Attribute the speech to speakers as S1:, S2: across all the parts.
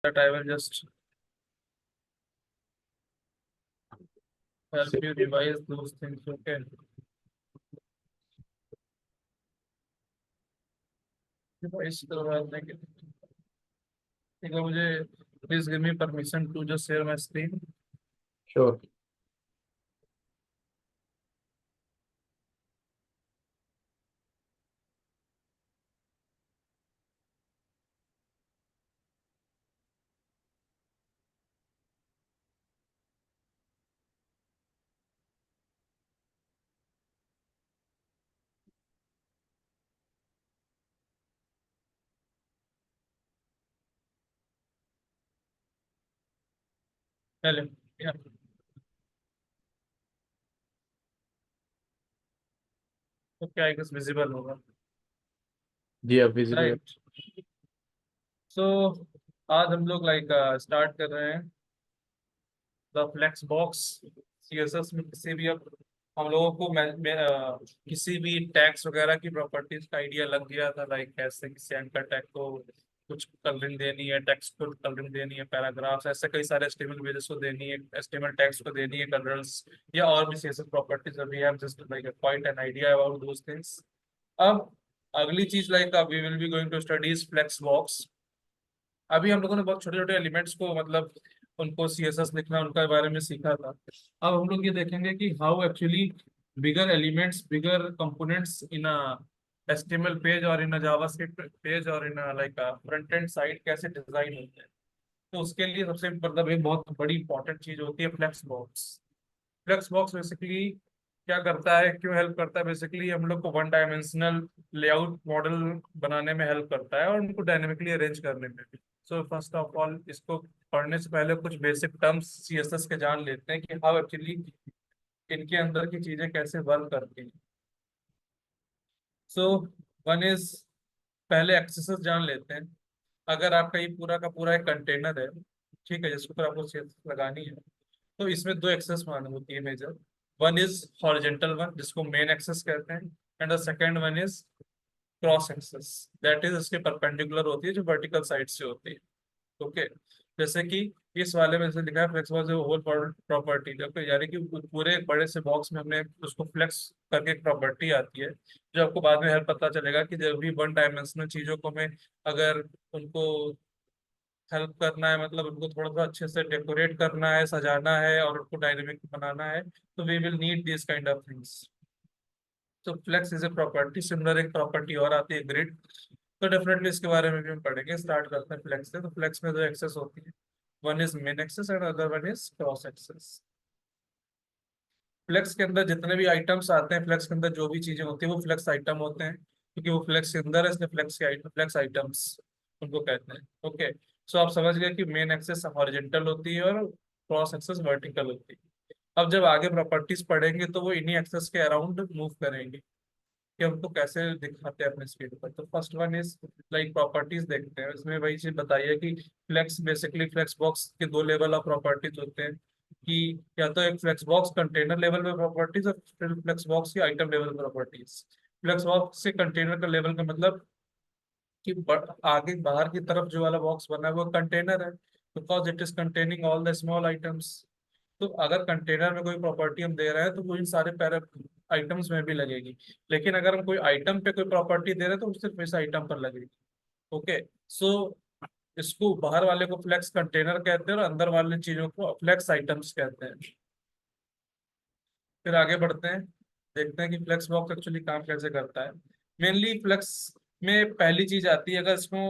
S1: that I will just help you revise those things. Okay. Revise करवाने के ठीक है मुझे please give me permission to just share my screen.
S2: Sure.
S1: पहले या तो क्या आई गेस विजिबल होगा.
S2: जी अब विजिबल है.
S1: राइट. सो आज हम लोग लाइक स्टार्ट कर रहे हैं द फ्लेक्स बॉक्स सीएसएस में. किसी भी अब हम लोगों को किसी भी टैग्स वगैरह की प्रॉपर्टीज का आइडिया लग गया था. लाइक कैसे किसी एंकर टैग को कुछ कलरिंग देनी है, टेक्स्ट को कलरिंग देनी है, पैराग्राफ्स, ऐसे कई सारे एचटीएमएल पेजेस को देनी है, एचटीएमएल टैग्स को देनी है कलर्स या और भी CSS properties. We have just like quite an idea about those things. अब अगली चीज like we will be going to studies flex box. अभी हम लोगों ने बहुत छोटे छोटे एलिमेंट्स को मतलब उनको सीएसएस लिखना उनके बारे में सीखा था. अब हम लोग ये देखेंगे कि how actually bigger elements bigger components in a HTML page और इन अ जावास्क्रिप्ट पेज और in a like front end side कैसे डिजाइन होते हैं. तो उसके लिए सबसे मतलब एक बहुत बड़ी इंपॉर्टेंट चीज होती है flex box. Flex box basically क्या करता है, क्यों हेल्प करता है? बेसिकली हम लोग को वन डायमेंशनल लेआउट मॉडल बनाने में हेल्प करता है और उनको डायनेमिकली अरेंज करने में भी. सो फर्स्ट ऑफ ऑल इसको पढ़ने से पहले कुछ बेसिक टर्म्स सीएसएस के जान लेते हैं कि हाउ एक्चुअली इनके अंदर की चीजें कैसे वर्क करती हैं. सो वन इज पहले एक्सेसेस जान लेते हैं. अगर आपका ये पूरा का पूरा एक कंटेनर है, ठीक है, जिसके ऊपर आपको CSS लगानी है, तो इसमें दो एक्सेस मान होती है major. One is horizontal one जिसको मेन एक्सेस कहते हैं, and the second one is cross axes. That is इसके परपेंडिकुलर होती है, जो वर्टिकल साइड से होती है. ओके. जैसे कि इस वाले में से लिखा है flex box whole property. Okay, यानी कि पूरे एक बड़े से बॉक्स में हमने उसको फ्लेक्स करके एक प्रॉपर्टी आती है जो आपको बाद में हेल्प पता चलेगा कि जब भी वन डायमेंशनल चीजों को हमें अगर उनको हेल्प करना है, मतलब उनको थोड़ा सा अच्छे से डेकोरेट करना है, सजाना है और उनको डायनेमिक बनाना है, तो we will need this kind of things. तो flex is a property. Similar एक प्रॉपर्टी और आती है ग्रिड. तो डेफिनेटली इसके बारे में भी हम पढ़ेंगे. स्टार्ट करते हैं फ्लेक्स से. तो फ्लेक्स में दो एक्सेस होती है. One is main axes and other one is cross axes. Flex के अंदर जितने भी आइटम्स आते हैं, फ्लेक्स के अंदर जो भी चीजें होती है वो फ्लेक्स आइटम होते हैं, क्योंकि वो फ्लेक्स के अंदर है, इसलिए फ्लेक्स के आइटम फ्लेक्स आइटम्स उनको कहते हैं. ओके. सो आप समझ गए कि मेन एक्सेस हॉरिजेंटल होती है और क्रॉस एक्सेस वर्टिकल होती है. अब जब आगे प्रॉपर्टीज पढ़ेंगे तो वो इन्हीं एक्सेस के अराउंड मूव करेंगे कि हमको कैसे दिखाते हैं अपने स्क्रीन पर. तो first one is like properties देखते हैं. इसमें वही चीज बताइए कि फ्लेक्स बेसिकली फ्लेक्स बॉक्स के दो लेवल ऑफ प्रॉपर्टीज होते हैं. कि या तो एक फ्लेक्स बॉक्स कंटेनर लेवल में प्रॉपर्टीज और फिर फ्लेक्स बॉक्स की item level properties. Flex box से कंटेनर का लेवल का मतलब कि आगे बाहर की तरफ जो वाला बॉक्स बना है वो कंटेनर है, because it is containing all the small items. तो अगर कंटेनर में कोई प्रॉपर्टी हम दे रहे हैं तो वो इन सारे पैरा आइटम्स में भी लगेगी. लेकिन अगर हम कोई आइटम पे कोई प्रॉपर्टी दे रहे हैं तो वो सिर्फ इस आइटम पर लगेगी. ओके. सो इसको बाहर वाले को फ्लेक्स कंटेनर कहते हैं और अंदर वाले चीजों को फ्लेक्स आइटम्स कहते हैं. फिर आगे बढ़ते हैं, देखते हैं कि फ्लेक्स बॉक्स एक्चुअली काम कैसे करता है. मेनली फ्लेक्स में पहली चीज आती है, अगर इसको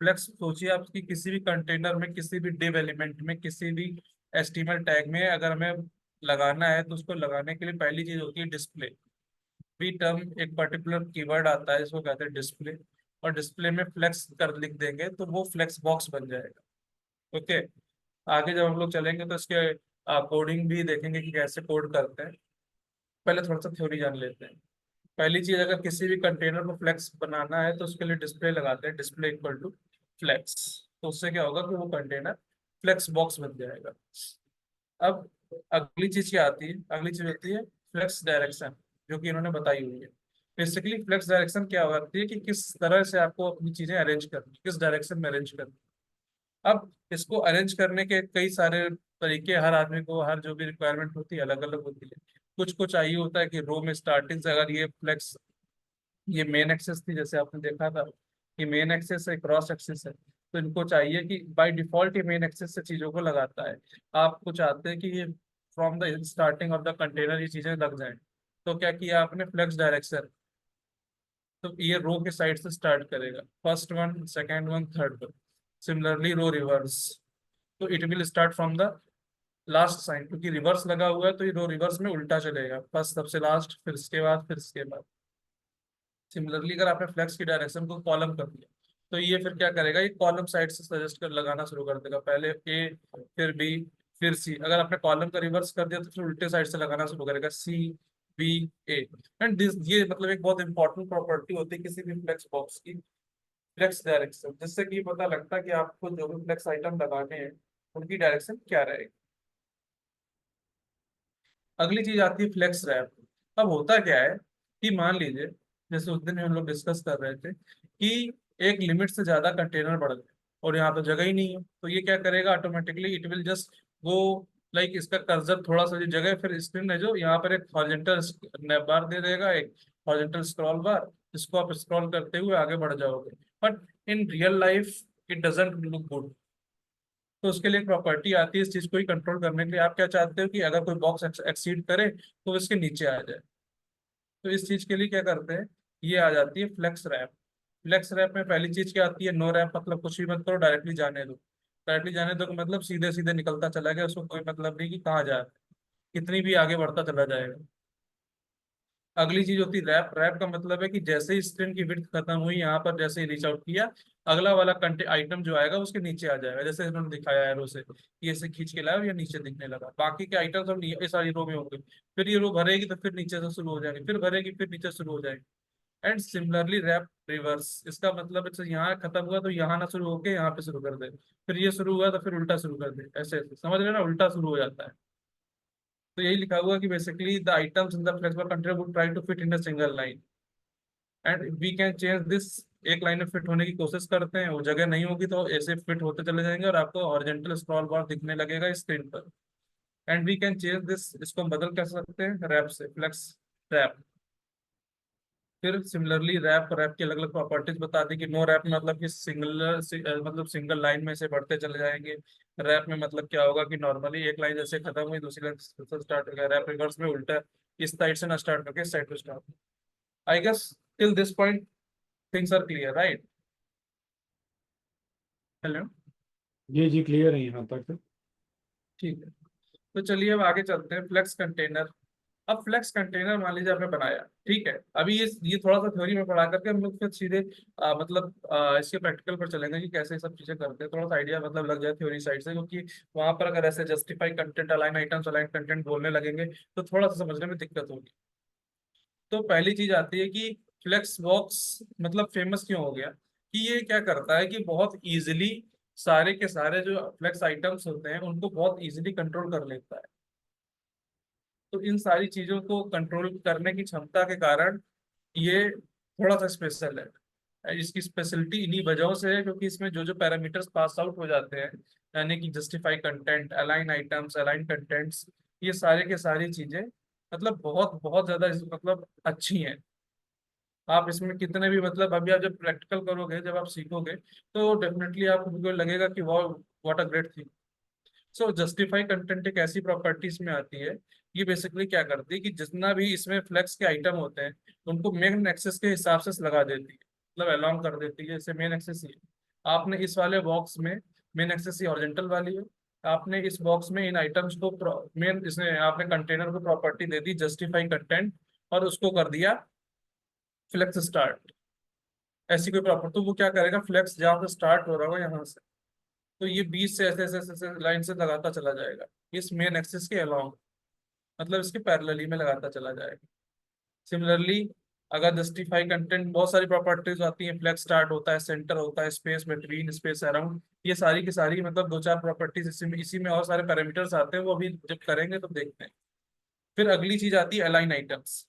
S1: फ्लेक्स सोचिए आपकी किसी भी कंटेनर में, किसी भी डिव एलिमेंट में, किसी भी एचटीएमएल टैग में अगर हमें लगाना है तो उसको लगाने के लिए पहली चीज होती है डिस्प्ले. भी टर्म एक पर्टिकुलर कीवर्ड आता है जिसको कहते हैं डिस्प्ले, और डिस्प्ले में फ्लेक्स कर लिख देंगे तो वो फ्लेक्स बॉक्स बन जाएगा. ओके. आगे जब हम लोग चलेंगे तो इसके कोडिंग भी देखेंगे कि कैसे कोड करते हैं. पहले थोड़ा सा थ्योरी जान लेते हैं. पहली चीज, अगर किसी भी कंटेनर को फ्लेक्स बनाना है तो उसके लिए डिस्प्ले लगाते हैं. Display equal to flex. तो उससे क्या होगा कि वो कंटेनर फ्लेक्स बॉक्स बन जाएगा. अब अगली चीज क्या आती है? अगली चीज होती है फ्लेक्स डायरेक्शन, जो कि इन्होंने बताई हुई है. बेसिकली फ्लेक्स डायरेक्शन क्या होती है कि किस तरह से आपको अपनी चीजें अरेंज करनी, किस डायरेक्शन में अरेंज करनी. अब इसको अरेंज करने के कई सारे तरीके, हर आदमी को हर जो भी रिक्वायरमेंट होती है अलग अलग होती है। कुछ को चाहिए होता है कि रो में स्टार्टिंग से, अगर ये फ्लेक्स, ये मेन एक्सेस थी जैसे आपने देखा था, कि मेन एक्सेस है, क्रॉस एक्सेस है, तो इनको चाहिए कि बाय डिफॉल्ट ये मेन एक्सेस से चीजों को लगाता है। आपको चाहते हैं कि ये from the starting of the container ये चीजें लग जाएं, तो क्या किया आपने, फ्लेक्स डायरेक्शन। तो ये रो के साइड से स्टार्ट करेगा, first one, second one, third one. Similarly row reverse, तो it will start from the last sign, क्योंकि रिवर्स लगा हुआ है तो ये रो रिवर्स में उल्टा चलेगा, फर्स्ट सबसे लास्ट, फिर इसके बाद, फिर इसके बाद। सिमिलरली अगर आपने फ्लेक्स की डायरेक्शन को कॉलम कर दिया, तो ये फिर क्या करेगा, ये कॉलम साइड से सजेस्ट कर लगाना शुरू कर देगा, पहले ए, फिर बी, फिर सी। अगर आपने कॉलम का रिवर्स कर दिया तो फिर उल्टे साइड से लगाना शुरू करेगा, सी, बी, ए। एंड दिस, ये मतलब एक बहुत इंपॉर्टेंट प्रॉपर्टी होती है किसी भी फ्लेक्स बॉक्स की, फ्लेक्स डायरेक्शन, जिससे कि पता लगता है कि आपको जो भी फ्लेक्स आइटम लगाने हैं उनकी डायरेक्शन क्या रहेगी। अगली चीज आती है फ्लेक्स रैप। अब होता क्या है कि मान लीजिए, जैसे उस दिन हम लोग डिस्कस कर रहे थे कि एक लिमिट से ज्यादा कंटेनर बढ़ गए और यहाँ तो जगह ही नहीं है, तो ये क्या करेगा, automatically it will just go, like इसका कर्सर थोड़ा सा जो जगह है, फिर स्क्रीन है जो यहाँ पर एक हॉरिजॉन्टल नैप बार दे देगा, एक हॉरिजॉन्टल स्क्रॉल बार, जिसको आप स्क्रॉल करते हुए आगे बढ़ जाओगे। But in real life it doesn't look good. तो उसके लिए एक प्रॉपर्टी आती है इस चीज को ही कंट्रोल करने के लिए। आप क्या चाहते हो कि अगर कोई बॉक्स एक्सीड करे तो इसके नीचे आ जाए। तो इस चीज के लिए क्या करते हैं, ये आ जाती है फ्लेक्स रैप। फ्लेक्स रैप में पहली चीज क्या आती है, नो रैप, मतलब कुछ भी मत करो, डायरेक्टली जाने दो। डायरेक्टली जाने दो का मतलब सीधे सीधे निकलता चला गया, उसको कोई मतलब नहीं कि कहाँ जा रहा है, कितनी भी आगे बढ़ता चला जाएगा। अगली चीज होती है रैप। रैप का मतलब है कि जैसे ही स्क्रीन की विड्थ खत्म हुई, यहाँ पर जैसे ही रीच आउट किया, अगला वाला कंटे आइटम जो आएगा उसके नीचे आ जाएगा, जैसे इन्होंने दिखाया एरो से, ये से खींच के लाया और ये नीचे दिखने लगा, बाकी के आइटम सब इस सारी रो में होंगे। फिर ये रो भरेगी तो फिर नीचे से शुरू हो जाएंगे, फिर भरेगी फिर नीचे शुरू हो जाएगी। एंड सिमिलरली रैप रिवर्स, इसका मतलब है जैसे यहाँ खत्म हुआ तो यहाँ ना शुरू होके यहाँ पे शुरू कर दे, फिर ये शुरू हुआ तो फिर उल्टा शुरू कर दे, ऐसे ऐसे समझ रहे हैं ना, उल्टा शुरू हो जाता है। तो यही लिखा हुआ है कि basically the items in the flexible container would try to fit in a single line and we can change this. एक लाइन में फिट होने की कोशिश करते हैं, वो जगह नहीं होगी तो ऐसे फिट होते चले जाएंगे और आपको हॉरिजॉन्टल स्क्रॉल बार दिखने लगेगा स्क्रीन पर। And we can change this, इसको हम बदल कर सकते हैं रैप से, फ्लेक्स रैप। फिर सिमिलरली रैप, रैप की अलग अलग प्रॉपर्टीज बता दी कि नो रैप मतलब कि मतलब सिंगल लाइन में से बढ़ते चले जाएंगे। रैप में मतलब क्या होगा कि नॉर्मली एक लाइन जैसे खत्म हुई दूसरी लाइन से स्टार्ट हो गया, रैप रिवर्स में उल्टा, इस साइड से ना स्टार्ट करके इस साइड पे start. I guess till this point things are clear, right? Hello.
S2: जी क्लियर है यहाँ तक।
S1: ठीक है, तो चलिए अब आगे चलते हैं, फ्लेक्स कंटेनर। अब फ्लेक्स कंटेनर मान लीजिए आपने बनाया, ठीक है, अभी ये थोड़ा सा थ्योरी में पढ़ा करके हम लोग फिर सीधे मतलब इसके प्रैक्टिकल पर चलेंगे कि कैसे ये सब चीजें करते हैं, थोड़ा सा आइडिया मतलब लग जाए थ्योरी साइड से, क्योंकि वहां पर अगर ऐसे justify content, align items, align content बोलने लगेंगे तो थोड़ा सा समझने में दिक्कत होगी। तो पहली चीज आती है कि फ्लेक्स बॉक्स मतलब फेमस क्यों हो गया, कि ये क्या करता है कि बहुत इजीली सारे के सारे जो फ्लेक्स आइटम्स होते हैं उनको बहुत इजीली कंट्रोल कर लेता है। तो इन सारी चीजों को कंट्रोल करने की क्षमता के कारण ये थोड़ा सा स्पेशल है। इसकी स्पेशलिटी इन्हीं वजहों से है क्योंकि इसमें जो जो पैरामीटर्स पास आउट हो जाते हैं, यानी कि justify content, align items, align contents, ये सारे के सारी चीजें मतलब बहुत बहुत ज्यादा मतलब अच्छी हैं। आप इसमें कितने भी मतलब अभी आप जब प्रैक्टिकल करोगे, जब आप सीखोगे, तो डेफिनेटली आपको लगेगा कि वाह, what a great thing. So justify content एक ऐसी प्रॉपर्टीज में आती है, ये बेसिकली क्या करती है कि जितना भी इसमें फ्लेक्स के आइटम होते हैं उनको मेन एक्सेस के हिसाब से लगा देती है, मतलब अलोंग कर देती है, जैसे मेन एक्सेस ही है। आपने इस वाले बॉक्स में मेन एक्सेस ही हॉरिजॉन्टल वाली है, आपने इस बॉक्स में इन आइटम्स को मेन, इसने आपने कंटेनर को प्रॉपर्टी दे दी जस्टिफाई कंटेंट और उसको कर दिया फ्लेक्स स्टार्ट, ऐसी कोई प्रॉपर्टी। तो वो क्या करेगा, फ्लेक्स जहाँ से स्टार्ट हो रहा होगा यहाँ से, तो ये 20 से ऐसे ऐसे ऐसे लाइन से लगाता चला जाएगा इस मेन एक्सिस के अलोंग, मतलब इसके पैरेलली में लगाता चला जाएगा। सिमिलरली अगर जस्टिफाई कंटेंट, बहुत सारी प्रॉपर्टीज आती हैं, फ्लेक्स स्टार्ट होता है, सेंटर होता है, स्पेस बिटवीन, स्पेस अराउंड, ये सारी की सारी मतलब दो चार प्रॉपर्टीज इसी में और सारे पैरामीटर्स आते हैं, वो अभी जब करेंगे तो देखते हैं। फिर अगली चीज आती है अलाइन आइटम्स।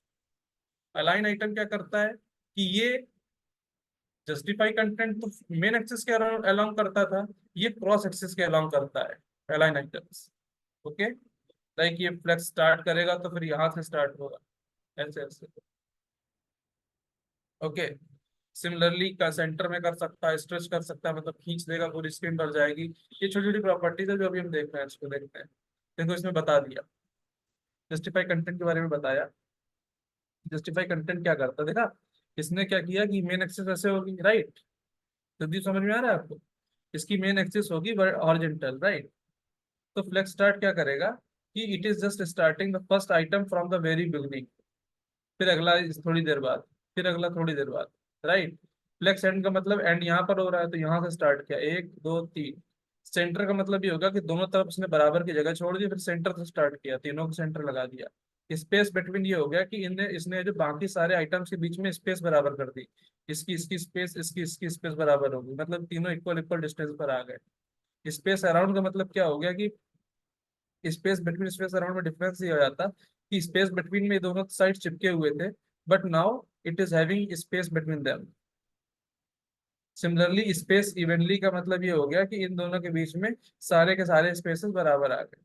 S1: अलाइन आइटम क्या करता है कि ये जस्टिफाई कंटेंट तो मेन एक्सेस के अलाउंग करता था, ये क्रॉस एक्सिस के अलोंग करता है अलाइन आइटम्स। ओके, लाइक ये फ्लेक्स स्टार्ट करेगा तो फिर यहाँ से स्टार्ट होगा, ऐसे ऐसे। ओके, सिमिलरली का सेंटर में कर सकता है, स्ट्रेच कर सकता है, मतलब खींच देगा पूरी स्क्रीन भर जाएगी। ये छोटी छोटी प्रॉपर्टीज है जो अभी हम देख रहे हैं, इसको देखते हैं। देखो इसमें बता दिया, जस्टिफाई कंटेंट के बारे में बताया। जस्टिफाई कंटेंट क्या करता है देखा, इसने क्या किया कि मेन एक्सेस ऐसे होगी, राइट। जल्दी समझ में आ रहा है आपको, इसकी मेन एक्सेस होगी हॉरिजॉन्टल, राइट। तो फ्लेक्स स्टार्ट क्या करेगा कि it is just starting the first item from the very beginning, फिर अगला थोड़ी देर बाद, फिर अगला थोड़ी देर बाद, राइट। फ्लेक्स एंड का मतलब एंड यहाँ पर हो रहा है तो यहाँ से स्टार्ट किया, एक दो तीन। सेंटर का मतलब ये होगा कि दोनों तरफ उसने बराबर की जगह छोड़ दी, फिर सेंटर से स्टार्ट किया, तीनों को सेंटर लगा दिया। स्पेस बिटवीन ये हो गया कि इनने इसने जो बाकी सारे आइटम्स के बीच में स्पेस बराबर कर दी। इसकी स्पेस, इसकी स्पेस बराबर होगी, मतलब तीनों इक्वल इक्वल डिस्टेंस पर आ गए। स्पेस अराउंड का मतलब क्या हो गया कि स्पेस बिटवीन स्पेस अराउंड में डिफरेंस ये हो जाता कि स्पेस बिटवीन में दोनों साइड चिपके हुए थे, but now it is having space between them. Similarly space evenly का मतलब ये हो गया कि इन दोनों के बीच में सारे के सारे स्पेसेस बराबर आ गए।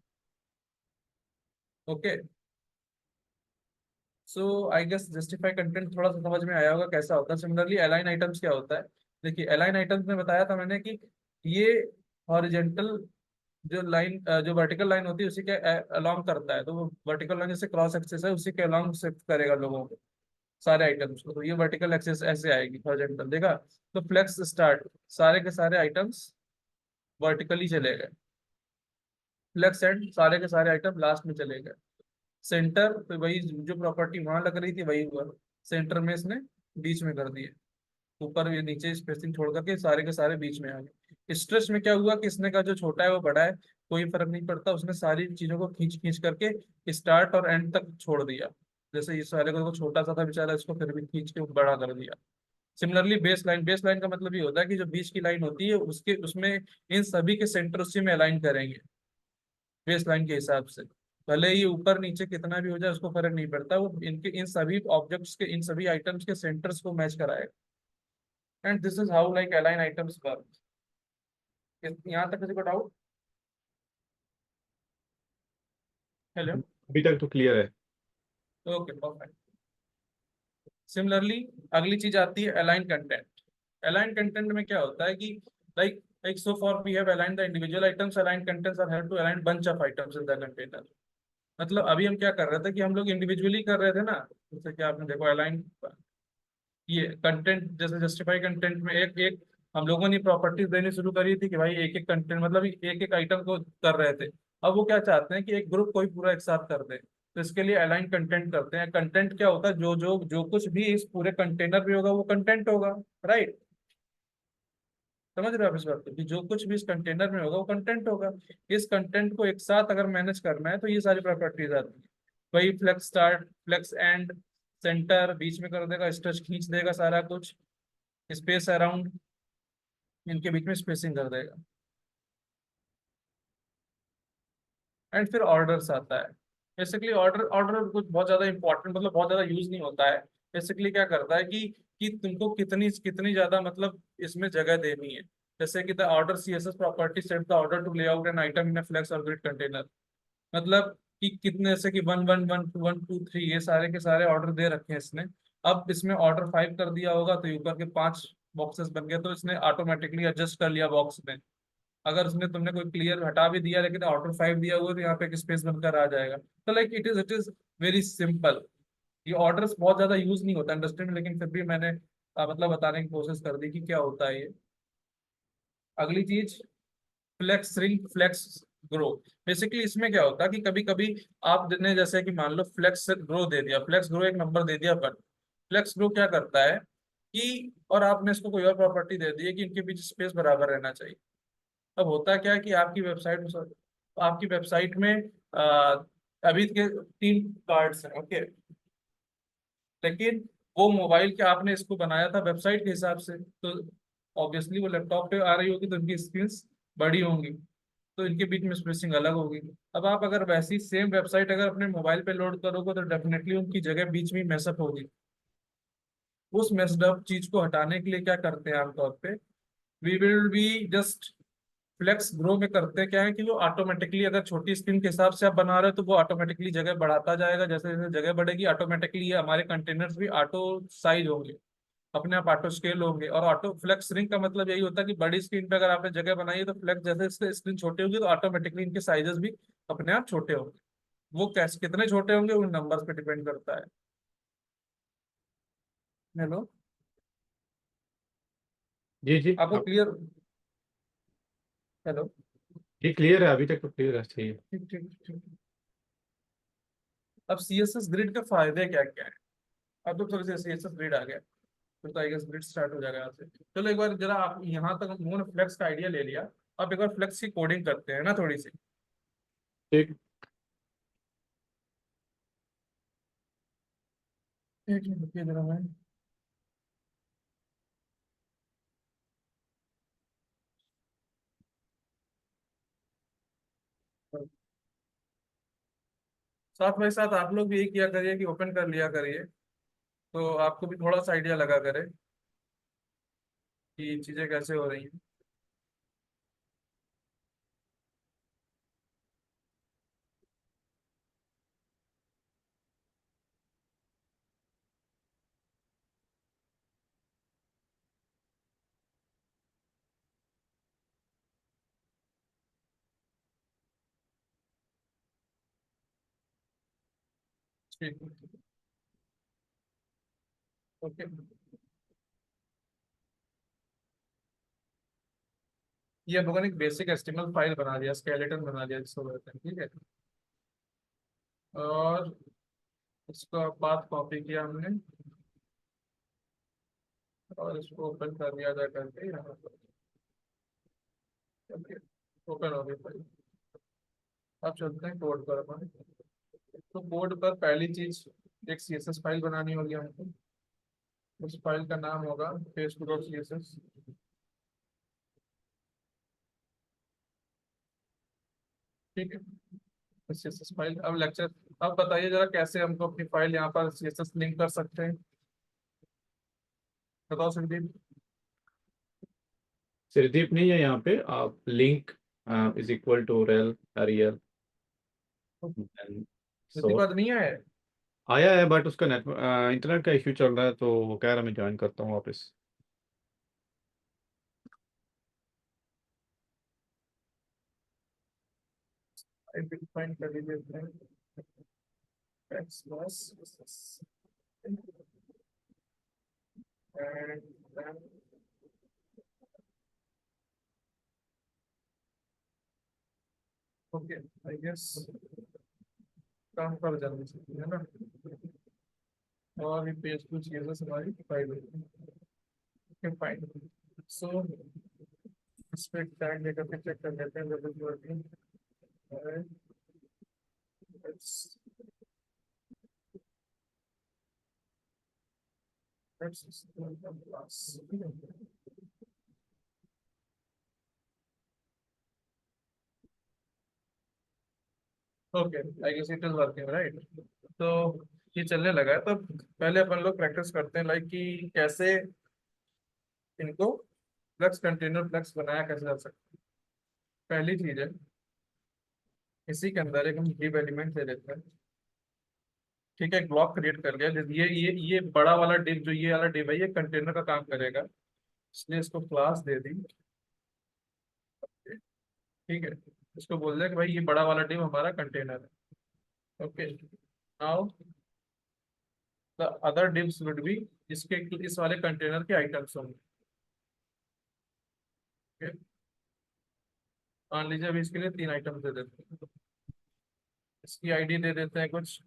S1: Okay, so I guess justify content थोड़ा सा समझ में आया होगा कैसा होता है। सिमिलरली अलाइन आइटम्स क्या होता है, देखिए अलाइन आइटम्स में बताया था मैंने कि ये हॉरिजेंटल जो लाइन, जो वर्टिकल लाइन होती है उसी के अलोंग करता है, तो वो वर्टिकल लाइन जैसे क्रॉस एक्सिस है उसी के अलोंग शिफ्ट करेगा लोगों को, सारे आइटम्स को। तो ये वर्टिकल एक्सिस ऐसे आएगी हॉरिजॉन्टल, देखा। तो फ्लेक्स स्टार्ट, सारे के सारे आइटम्स वर्टिकली चले गए। फ्लेक्स एंड, सारे के सारे आइटम लास्ट में चले गए। सेंटर तो वही जो प्रॉपर्टी वहां लग रही थी वही हुआ, सेंटर में इसने बीच में कर दिए, ऊपर या नीचे स्पेसिंग छोड़ करके सारे के सारे बीच में आ गए। स्ट्रेच में क्या हुआ कि इसने का जो छोटा है वो बड़ा है, कोई फर्क नहीं पड़ता, उसने सारी चीजों को खींच खींच करके स्टार्ट और एंड तक छोड़ दिया। जैसे इस वाले को छोटा सा था बेचारा, इसको फिर भी खींच के बड़ा कर दिया। Similarly base line, base line का मतलब ये होता है कि जो बीच की लाइन होती है उसके उसमें इन सभी के सेंटर उसी में अलाइन करेंगे बेस लाइन के हिसाब से। भले ही ऊपर नीचे कितना भी हो जाए उसको फर्क नहीं पड़ता, वो इनके इन सभी ऑब्जेक्ट्स के, इन सभी आइटम्स के सेंटर्स को मैच कराएगा। And this is how like align items work. यहाँ तक किसी को डाउट? हेलो।
S2: अभी तक तो क्लियर है।
S1: Okay, perfect. सिमिलरली अगली चीज आती है अलाइन कंटेंट। अलाइन कंटेंट में क्या होता है कि like like so for we have aligned the individual items, align contents are help to align bunch of items in the container. मतलब अभी हम क्या कर रहे थे कि हम लोग इंडिविजुअली कर रहे थे ना, जैसे कि आपने देखो अलाइन, ये कंटेंट जैसे जस्टिफाई कंटेंट में एक एक हम लोगों ने प्रॉपर्टीज देनी शुरू करी थी कि भाई एक एक कंटेंट मतलब एक एक आइटम को कर रहे थे। अब वो क्या चाहते हैं कि एक ग्रुप कोई पूरा एक साथ कर दे, तो इसके लिए अलाइन कंटेंट करते हैं। कंटेंट क्या होता है, जो जो जो कुछ भी इस पूरे कंटेनर में होगा वो कंटेंट होगा, राइट। समझ रहे हो आप इस बात को कि जो कुछ भी इस कंटेनर में होगा वो कंटेंट होगा। इस कंटेंट को एक साथ अगर मैनेज करना है तो ये सारी प्रॉपर्टीज आती है। वही flex start, flex end, centre बीच में कर देगा, स्ट्रेच खींच देगा सारा कुछ, स्पेस अराउंड, इनके बीच में स्पेसिंग कर देगा। एंड फिर ऑर्डर्स आता है। बेसिकली ऑर्डर ऑर्डर कुछ बहुत ज्यादा इंपॉर्टेंट, मतलब बहुत ज्यादा यूज नहीं होता है। बेसिकली क्या करता है कि तुमको कितनी कितनी ज्यादा मतलब इसमें जगह देनी है। जैसे कि the order CSS property set the order to lay out an item in flex और ग्रिड कंटेनर। मतलब कि कितने, जैसे कि 1 1 1 2 1 2 3 ये सारे के सारे ऑर्डर दे रखे हैं इसने। अब इसमें ऑर्डर 5 कर दिया होगा तो ऊपर के 5 बॉक्सेस बन गए, तो इसने ऑटोमेटिकली एडजस्ट कर लिया बॉक्स में। अगर उसने तुमने कोई क्लियर हटा भी दिया लेकिन ऑर्डर 5 दिया हुआ तो यहाँ पे एक स्पेस बनकर आ जाएगा। तो like it is very simple. ये ऑर्डर्स बहुत ज्यादा यूज नहीं होता इंडस्ट्री में, लेकिन फिर भी मैंने मतलब बताने की कोशिश कर दी कि क्या होता है ये। अगली चीज, flex shrink, flex grow. Basically इसमें क्या होता है कि कभी कभी आपने जैसे कि मान लो फ्लेक्स ग्रो दे दिया, फ्लेक्स ग्रो एक नंबर दे दिया, बट फ्लेक्स ग्रो क्या करता है कि, और आपने इसको कोई और प्रॉपर्टी दे दी है कि इनके बीच स्पेस बराबर रहना चाहिए। अब होता क्या है कि आपकी वेबसाइट में अ, अभी के 3 कार्ड्स हैं, ओके। लेकिन वो मोबाइल के आपने इसको बनाया था वेबसाइट के हिसाब से, तो ऑब्वियसली वो लैपटॉप पे आ रही होगी तो इनकी स्क्रीन्स बड़ी होंगी, तो इनके बीच में स्पेसिंग अलग होगी। अब आप अगर वैसी सेम वेबसाइट अगर अपने मोबाइल पे लोड करोगे तो डेफिनेटली उनकी जगह बीच में मैसअप होगी। उस मेस्ड अप चीज को हटाने के लिए क्या करते हैं आमतौर पे, we will be just flex grow में करते क्या है कि वो ऑटोमेटिकली, अगर छोटी स्क्रीन के हिसाब से आप बना रहे हो तो वो ऑटोमेटिकली जगह बढ़ाता जाएगा, जैसे जैसे जगह बढ़ेगी ऑटोमेटिकली ये हमारे कंटेनर्स भी ऑटो साइज होंगे, अपने आप ऑटो स्केल होंगे। और ऑटो फ्लेक्स श्रिंक का मतलब यही होता है कि बड़ी स्क्रीन पे अगर आपने जगह बनाई है तो फ्लेक्स, जैसे इससे स्क्रीन छोटी होगी तो ऑटोमेटिकली इनके साइजेस भी अपने आप छोटे होंगे। वो कैसे कितने छोटे होंगे उन नंबर्स पे डिपेंड करता है। हेलो,
S2: जी जी
S1: आपको
S2: आप।
S1: क्लियर? हेलो।
S2: ये क्लियर है, अभी तक तो क्लियर है, सही है।
S1: ठीक ठीक ठीक। अब सीएसएस ग्रिड के फायदे क्या क्या है? अब तो थोड़े से सीएसएस ग्रिड आ गया, फिर तो आई गेस ग्रिड स्टार्ट हो जाएगा यहाँ से। चलो एक बार जरा आप यहाँ तक हम लोगों ने फ्लेक्स का आइडिया ले लिया, अब एक बार फ्लेक्स की कोडिंग करते हैं ना थोड़ी सी।
S2: ठीक।
S1: एक मिनट रुकिए जरा मैं। साथ भाई साथ आप लोग भी यही किया करिए कि ओपन कर लिया करिए, तो आपको भी थोड़ा सा आइडिया लगा करे कि चीजें कैसे हो रही हैं। ठीक है। ओके। ये हम लोगों ने एक बेसिक एचटीएमएल फाइल बना दिया, स्केलेटन बना दिया जिसको बोलते हैं, ठीक है। और इसको बात कॉपी किया हमने और इसको ओपन कर दिया जा करके यहाँ पर। ओके, ओपन हो गई फाइल। अब चलते हैं कोड पर अपन। तो कोड पर पहली चीज एक सीएसएस फाइल बनानी होगी हमको। उस फाइल का नाम होगा फेसबुक डॉट सीएसएस। ठीक है, सीएसएस फाइल। अब लेक्चर, अब बताइए जरा कैसे हमको अपनी फाइल यहाँ पर सीएसएस लिंक कर सकते हैं, बताओ संदीप।
S2: सिरदीप नहीं है यहाँ पे, आप link is equal to rail real
S1: इतनी
S2: सो।
S1: बात नहीं है।
S2: आया है बट उसका नेट इंटरनेट का इश्यू चल रहा है, तो वो कह रहा है मैं ज्वाइन करता हूँ वापस।
S1: डिफाइन कर लीजिए x plus and then okay, I guess काम कर जाना चाहिए है ना। और ये पेज कुछ चीजें हमारी फाइल है, फाइल। सो इस पे टैग लेकर के चेक कर लेते हैं whether you are being it's it's class। Okay, I guess it is working right. तो ये चलने लगा है, तो पहले अपन लोग प्रैक्टिस करते हैं लाइक कि कैसे इनको फ्लक्स कंटेनर फ्लक्स बनाया कैसे जा सकता है। पहली चीज है, इसी के अंदर एक हम डिव एलिमेंट दे देते हैं। ठीक है, एक ब्लॉक क्रिएट कर लिया। ये बड़ा वाला डिव, जो ये वाला डिव है, ये कंटेनर का काम करेगा, इसलिए इसको क्लास दे दी। ठीक है, इसको बोल दिया कि भाई ये बड़ा वाला डिव हमारा कंटेनर है। Okay, now the other divs would be, इसके इस वाले कंटेनर के आइटम्स होंगे। Okay? मान लीजिए अभी इसके लिए तीन आइटम दे देते हैं। इसकी आईडी दे देते हैं कुछ,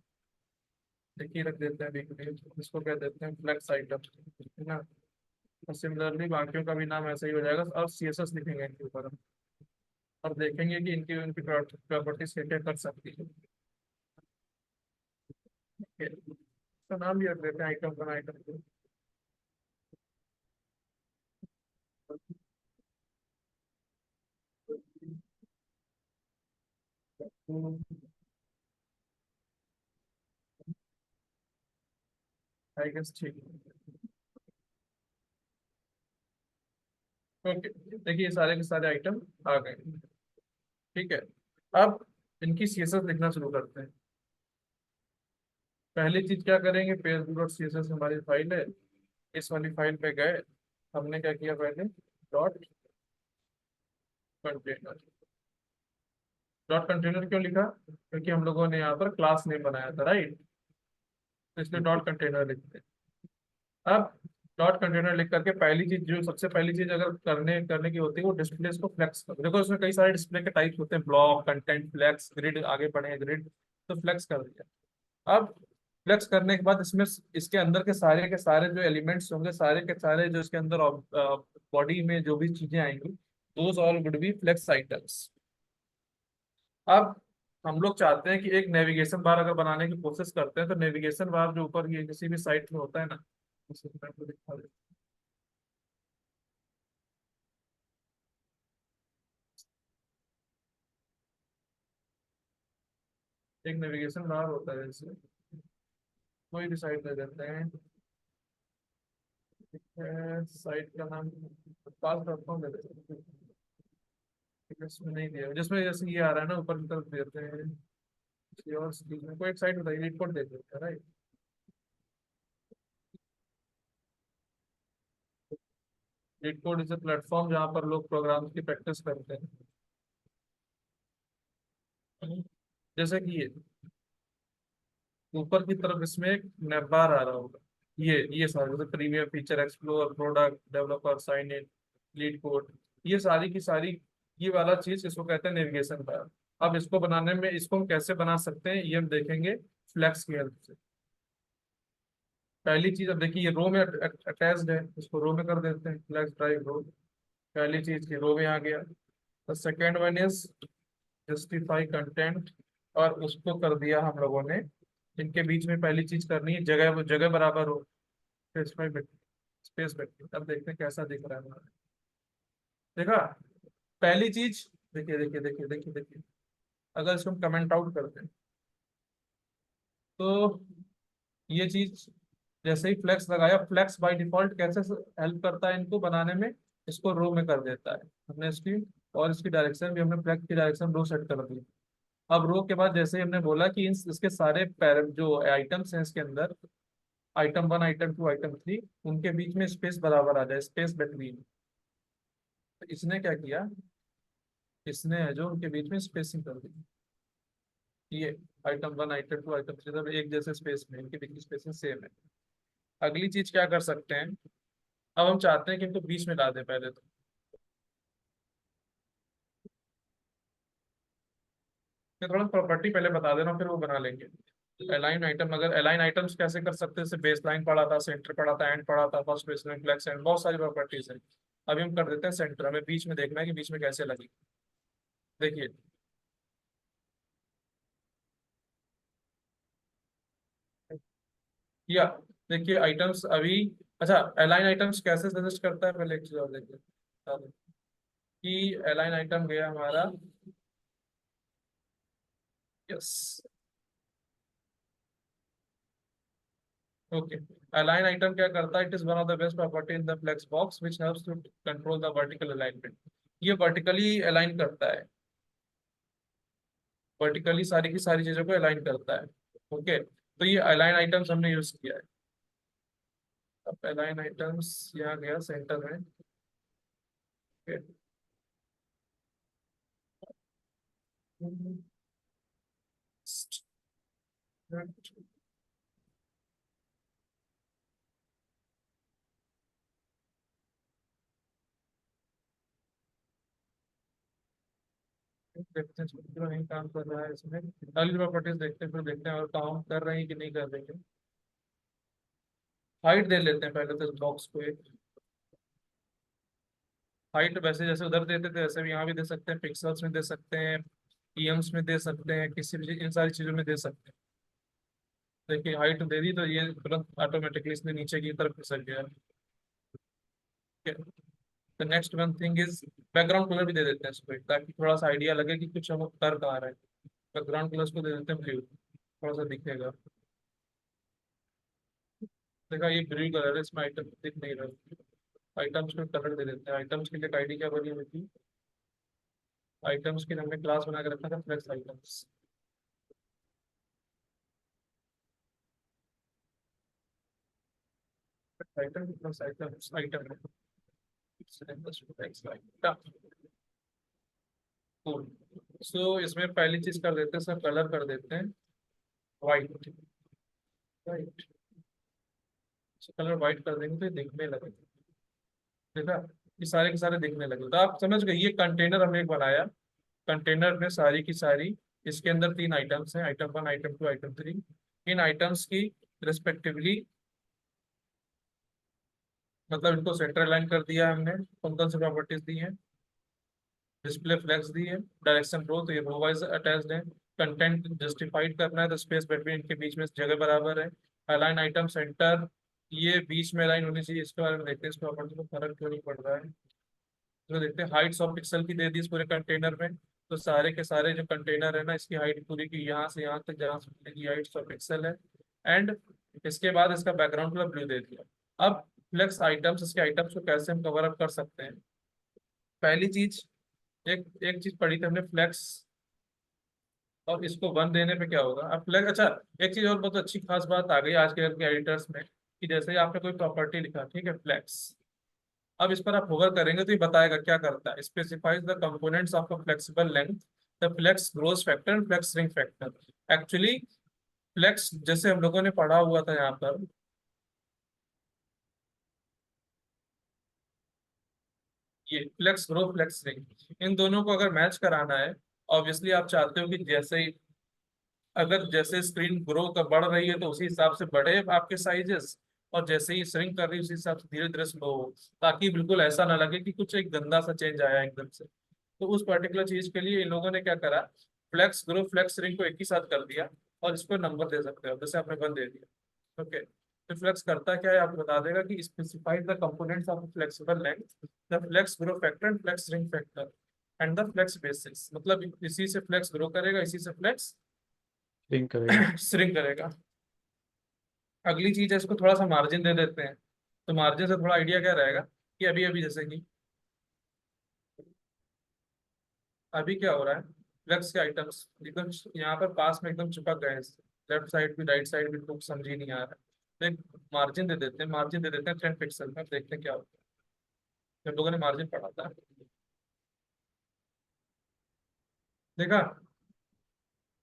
S1: देखिए रख देते हैं अभी के लिए, इसको कह देते हैं फ्लेक्स आइटम, है ना। और सिमिलरली बाकियों का भी नाम ऐसा ही हो जाएगा, और सीएसएस लिखेंगे इनके ऊपर हम, और देखेंगे कि इनकी उनकी प्रॉपर्टीज क्या क्या कर सकती है। Okay? तो नाम भी रख देते हैं item one item two. I guess ठीक है। ओके, देखिए ये सारे के सारे आइटम आ गए। ठीक है, अब इनकी सीएसएस लिखना शुरू करते हैं। पहली चीज क्या करेंगे, पेज.css हमारी फाइल है, इस वाली फाइल पे गए, हमने क्या किया पहले, डॉट कंटेनर। डॉट कंटेनर क्यों लिखा, क्योंकि हम लोगों ने यहाँ पर क्लास नेम बनाया था, राइट, तो इसलिए डॉट कंटेनर लिखते हैं। अब डॉट कंटेनर लिख करके पहली चीज, जो सबसे पहली चीज अगर करने करने की होती है, वो डिस्प्ले को फ्लेक्स करो। देखो इसमें कई सारे डिस्प्ले के टाइप्स होते हैं, ब्लॉक, कंटेंट, फ्लेक्स, ग्रिड, आगे बढ़े ग्रिड, तो फ्लेक्स कर दिया। अब फ्लेक्स करने के बाद इसमें, इसके अंदर के सारे जो एलिमेंट्स होंगे, सारे के सारे जो इसके अंदर बॉडी में जो भी चीजें आएंगी, those all would be flex items. अब हम लोग चाहते हैं कि एक नेविगेशन बार अगर बनाने की कोशिश करते हैं, तो नेविगेशन बार जो ऊपर ये किसी भी साइट में होता है ना, उसे मैं आपको दिखा देता हूं। एक नेविगेशन बार होता है, जैसे कोई भी साइट ले लेते हैं, साइट का नाम पास डॉट कॉम ले लेते हैं। ठीक है, इसमें नहीं दिया, जिसमें जैसे ये आ रहा है ना ऊपर की तरफ देते हैं, किसी और चीज में कोई एक साइट बताइए, रिपोर्ट देख लेते हैं, right. Report is a platform जहाँ पर लोग प्रोग्राम्स की प्रैक्टिस करते हैं। जैसे कि ये ऊपर की तरफ इसमें एक नैपबार आ रहा होगा, ये सारे जैसे premier, feature, explore, product, developer, sign in, lead code, ये सारी की सारी, ये वाला चीज इसको कहते हैं नेविगेशन बार। अब इसको बनाने में, इसको हम कैसे बना सकते हैं, ये हम देखेंगे फ्लैक्स की हेल्प से। पहली चीज, अब देखिए ये रो में अटैच्ड है, इसको रो में कर देते हैं, फ्लैक्स ड्राइव रो। पहली चीज की रो में आ गया। The second one is justify content, और उसको कर दिया हम लोगों ने, इनके बीच में पहली चीज करनी है, जगह जगह बराबर हो, स्पेस में, स्पेस बैठे। अब देखते हैं कैसा दिख रहा है हमारा। देखा, पहली चीज, देखिए देखिए देखिए देखिए देखिए, अगर इसको हम कमेंट आउट करते हैं, तो ये चीज, जैसे ही फ्लेक्स लगाया, फ्लेक्स बाय डिफॉल्ट कैसे हेल्प करता है इनको बनाने में, इसको रो में कर देता है। हमने इसकी, और इसकी डायरेक्शन भी हमने फ्लेक्स की डायरेक्शन रो सेट कर दी। अब रो के बाद जैसे ही हमने बोला कि इसके सारे जो आइटम्स हैं इसके अंदर, आइटम 1, आइटम 2, आइटम 3, उनके बीच में स्पेस बराबर आ जाए, स्पेस बिटवीन। तो इसने क्या किया, इसने है जो उनके बीच में स्पेसिंग कर दी। ये आइटम 1, आइटम 2, आइटम 3 सब एक जैसे स्पेस में, इनके बीच की स्पेसिंग सेम है। अगली चीज क्या कर सकते हैं, अब हम चाहते हैं कि इनको बीच में ला दें पहले तो। मैं थोड़ा प्रॉपर्टी पहले बता दे रहा हूँ, फिर वो बना लेंगे। अलाइन आइटम, अगर अलाइन आइटम्स कैसे कर सकते हैं, जैसे बेस लाइन पढ़ा था, सेंटर पढ़ा था, एंड पढ़ा था, first base line, flex end, बहुत सारी प्रॉपर्टीज है। अभी हम कर देते हैं सेंटर, हमें बीच में देखना है कि बीच में कैसे लगी। देखिए, या देखिए आइटम्स अभी, अच्छा, अलाइन आइटम्स कैसे सजेस्ट करता है, पहले एक चीज और देखिए, कि अलाइन आइटम गया हमारा, यस, ओके। अलाइन आइटम क्या करता है, it is one of the best property in the flex box which helps to control the vertical alignment. ये वर्टिकली अलाइन करता है, वर्टिकली सारी की सारी चीजों को अलाइन करता है। ओके, तो ये अलाइन आइटम्स हमने यूज किया है। अब अलाइन आइटम्स यहाँ गया सेंटर में। ओके, देखते हैं क्यों नहीं काम कर रहा है इसमें। अगली प्रॉपर्टीज देखते हैं, फिर देखते हैं और काम कर रहे हैं कि नहीं कर रहे हैं। हाइट दे लेते हैं पहले तो इस बॉक्स को एक। हाइट वैसे जैसे उधर देते थे वैसे भी यहाँ भी दे सकते हैं, पिक्सल्स में दे सकते हैं, पीएम्स में दे सकते हैं, किसी भी इन सारी चीजों में दे सकते हैं। देखिए हाइट दे दी तो ये तुरंत ऑटोमेटिकली इसने नीचे की तरफ खिसक गया। तो next one thing is, background colour भी दे देते हैं इसको ताकि थोड़ा सा आइडिया लगे कि कुछ हम कर कहाँ रहे हैं। बैकग्राउंड कलर को दे देते हैं ब्लू, थोड़ा सा दिखेगा। देखा, ये ब्लू कलर है, इसमें आइटम दिख नहीं रहा। आइटम्स को कलर दे देते हैं। आइटम्स के लिए आईडी क्या बनी हुई थी? आइटम्स के लिए हमने क्लास बना के रखा था flex items. Item plus items item so इसमें पहली चीज कर देते हैं सर, कलर कर देते हैं वाइट। राइट, कलर वाइट कर देंगे तो ये दिखने लगेगा। देखा, ये सारे के सारे दिखने लगे, तो आप समझ गए ये कंटेनर हमने एक बनाया। कंटेनर में सारी की सारी, इसके अंदर तीन आइटम्स हैं, आइटम 1, आइटम 2, आइटम 3। इन आइटम्स की रिस्पेक्टिवली, मतलब इनको सेंटर लाइन कर दिया हमने। कौन कौन सी प्रॉपर्टीज दी हैं? डिस्प्ले फ्लैग्स दी है, डायरेक्शन रो तो ये रो वाइज अटैच्ड है। कंटेंट जस्टिफाइड करना है तो स्पेस बिटवीन इनके बीच में जगह बराबर है। अलाइन आइटम सेंटर, ये बीच में लाइन होनी चाहिए, इसके बारे में देखते हैं इस प्रॉपर्टी को फर्क क्यों नहीं पड़ रहा है। तो देखते हैं हाइट 100 पिक्सल की दे दी इस पूरे कंटेनर में। तो सारे के सारे जो कंटेनर है ना, इसकी हाइट पूरी की यहाँ से यहाँ तक जहाँ से की हाइट 100 पिक्सल है। एंड इसके बाद इसका बैकग्राउंड कलर ब्लू दे दिया। अब फ्लेक्स आइटम्स, इसके आइटम्स को कैसे हम कवर अप कर सकते हैं? पहली चीज, एक एक चीज पढ़ी थी हमने, फ्लेक्स, और इसको 1 देने पे क्या होगा? अब फ्लेक्स, अच्छा, एक चीज और बहुत अच्छी खास बात आ गई आज के एडिटर्स में, कि जैसे ही आपने कोई प्रॉपर्टी लिखा, ठीक है, फ्लेक्स, अब इस पर आप होवर करेंगे तो ये बताएगा क्या करता है। Specifies the components of a flexible length, the flex growth factor and flex shrink factor. Actually flex जैसे हम लोगों ने पढ़ा हुआ था यहाँ पर, ये फ्लेक्स ग्रो फ्लेक्स रिंग, इन दोनों को अगर मैच कराना है, ऑब्वियसली आप चाहते हो कि जैसे ही, अगर जैसे स्क्रीन ग्रो कर बढ़ रही है तो उसी हिसाब से बढ़े आपके साइजेस, और जैसे ही श्रिंक कर रही है उसी हिसाब से धीरे धीरे स्लो हो, ताकि बिल्कुल ऐसा ना लगे कि कुछ एक गंदा सा चेंज आया एकदम से। तो उस पर्टिकुलर चीज के लिए इन लोगों ने क्या करा, फ्लेक्स ग्रो फ्लेक्स रिंग को एक ही साथ कर दिया, और इसको नंबर दे सकते हो, जैसे आपने 1 दे दिया। ओके, तो फ्लेक्स करता क्या है आपको बता देगा, कि specifies the components of flexible length, the flex grow factor and flex shrink factor and the flex basis, मतलब इसी से फ्लेक्स ग्रो करेगा, इसी से फ्लेक्स
S2: लिंक करेगा।
S1: श्रिंक करेगा। अगली चीज है, इसको थोड़ा सा मार्जिन दे देते हैं। तो मार्जिन से थोड़ा आइडिया क्या रहेगा, कि अभी अभी जैसे कि अभी क्या हो रहा है, फ्लेक्स के आइटम्स एकदम यहाँ पर पास में एकदम चिपक गए हैं, लेफ्ट साइड भी राइट साइड भी, कुछ समझ ही नहीं आ रहा है। तो मार्जिन दे देते हैं, मार्जिन दे देते हैं 10 पिक्सल का, देखते हैं क्या होता है। जब लोगों ने मार्जिन पढ़ा था, देखा,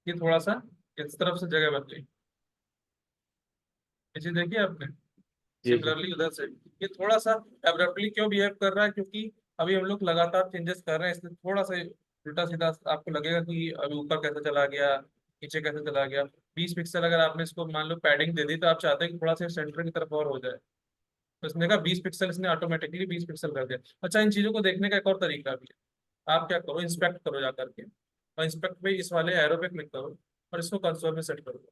S1: ये थोड़ा सा इस तरफ से जगह बदली, ये चीज देखी आपने?
S2: जी जी।
S1: सिमिलरली उधर से ये थोड़ा सा एब्रप्टली क्यों बिहेव कर रहा है, क्योंकि अभी हम लोग लगातार चेंजेस कर रहे हैं, इसलिए थोड़ा सा उल्टा सीधा आपको लगेगा कि अभी ऊपर कैसे चला गया, नीचे कैसे चला गया। 20 पिक्सल अगर आपने इसको मान लो पैडिंग दे दी, तो आप चाहते हैं कि थोड़ा सा सेंटर की तरफ और हो जाए, तो इसने कहा 20 पिक्सल, इसने ऑटोमेटिकली 20 पिक्सल कर दिया। अच्छा, इन चीजों को देखने का एक और तरीका भी है। आप क्या करो, इंस्पेक्ट करो जा करके, और इंस्पेक्ट पे इस वाले एरो पे क्लिक करो, और इसको कंसोल में सेट करो।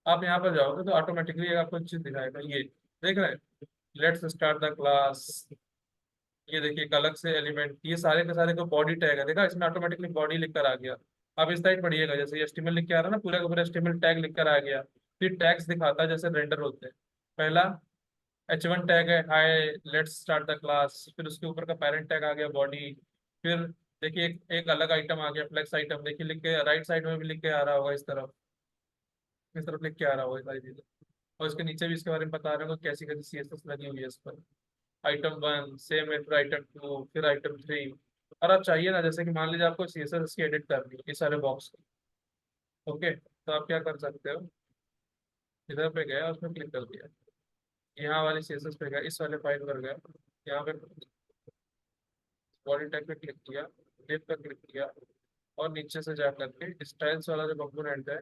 S1: आप यहाँ पर जाओगे तो ऑटोमेटिकली आपको एक चीज दिखाएगा, ये देख रहे हैं, लेट्स स्टार्ट द क्लास। ये देखिए एक अलग से एलिमेंट, ये सारे के सारे को बॉडी टैग है, देखा, इसमें ऑटोमेटिकली बॉडी लिख कर आ गया। अब इस साइड पढ़िएगा, जैसे एचटीएमएल लिख के आ रहा है ना, पूरा का पूरा एचटीएमएल टैग लिख कर आ गया। फिर टैग्स दिखाता है जैसे रेंडर होते हैं। पहला H1 टैग है, हाय लेट्स स्टार्ट द क्लास, फिर उसके ऊपर का पेरेंट टैग आ गया बॉडी। फिर देखिए एक अलग आइटम आ गया, फ्लेक्स आइटम, देखिए लिख के राइट साइड में भी लिख के आ रहा होगा, इस तरफ लिख के आ रहा होगा सारी चीजें। और इसके नीचे भी इसके बारे में बता रहे हो कैसी कैसी CSS लगी हुई है इस पर। आइटम 1 सेम है, फिर आइटम 2, फिर आइटम 3। और आप चाहिए ना, जैसे कि मान लीजिए आपको CSS की एडिट करनी है इस सारे बॉक्स की, ओके, तो आप क्या कर सकते हो, इधर पे गया उसमें क्लिक कर दिया, यहाँ वाली CSS पे गया, इस वाले फाइल पर गया, यहाँ पे बॉडी टैग पे क्लिक किया, डिव पे क्लिक किया, और नीचे से जा करके स्टाइल्स वाला जो कंपोनेंट है,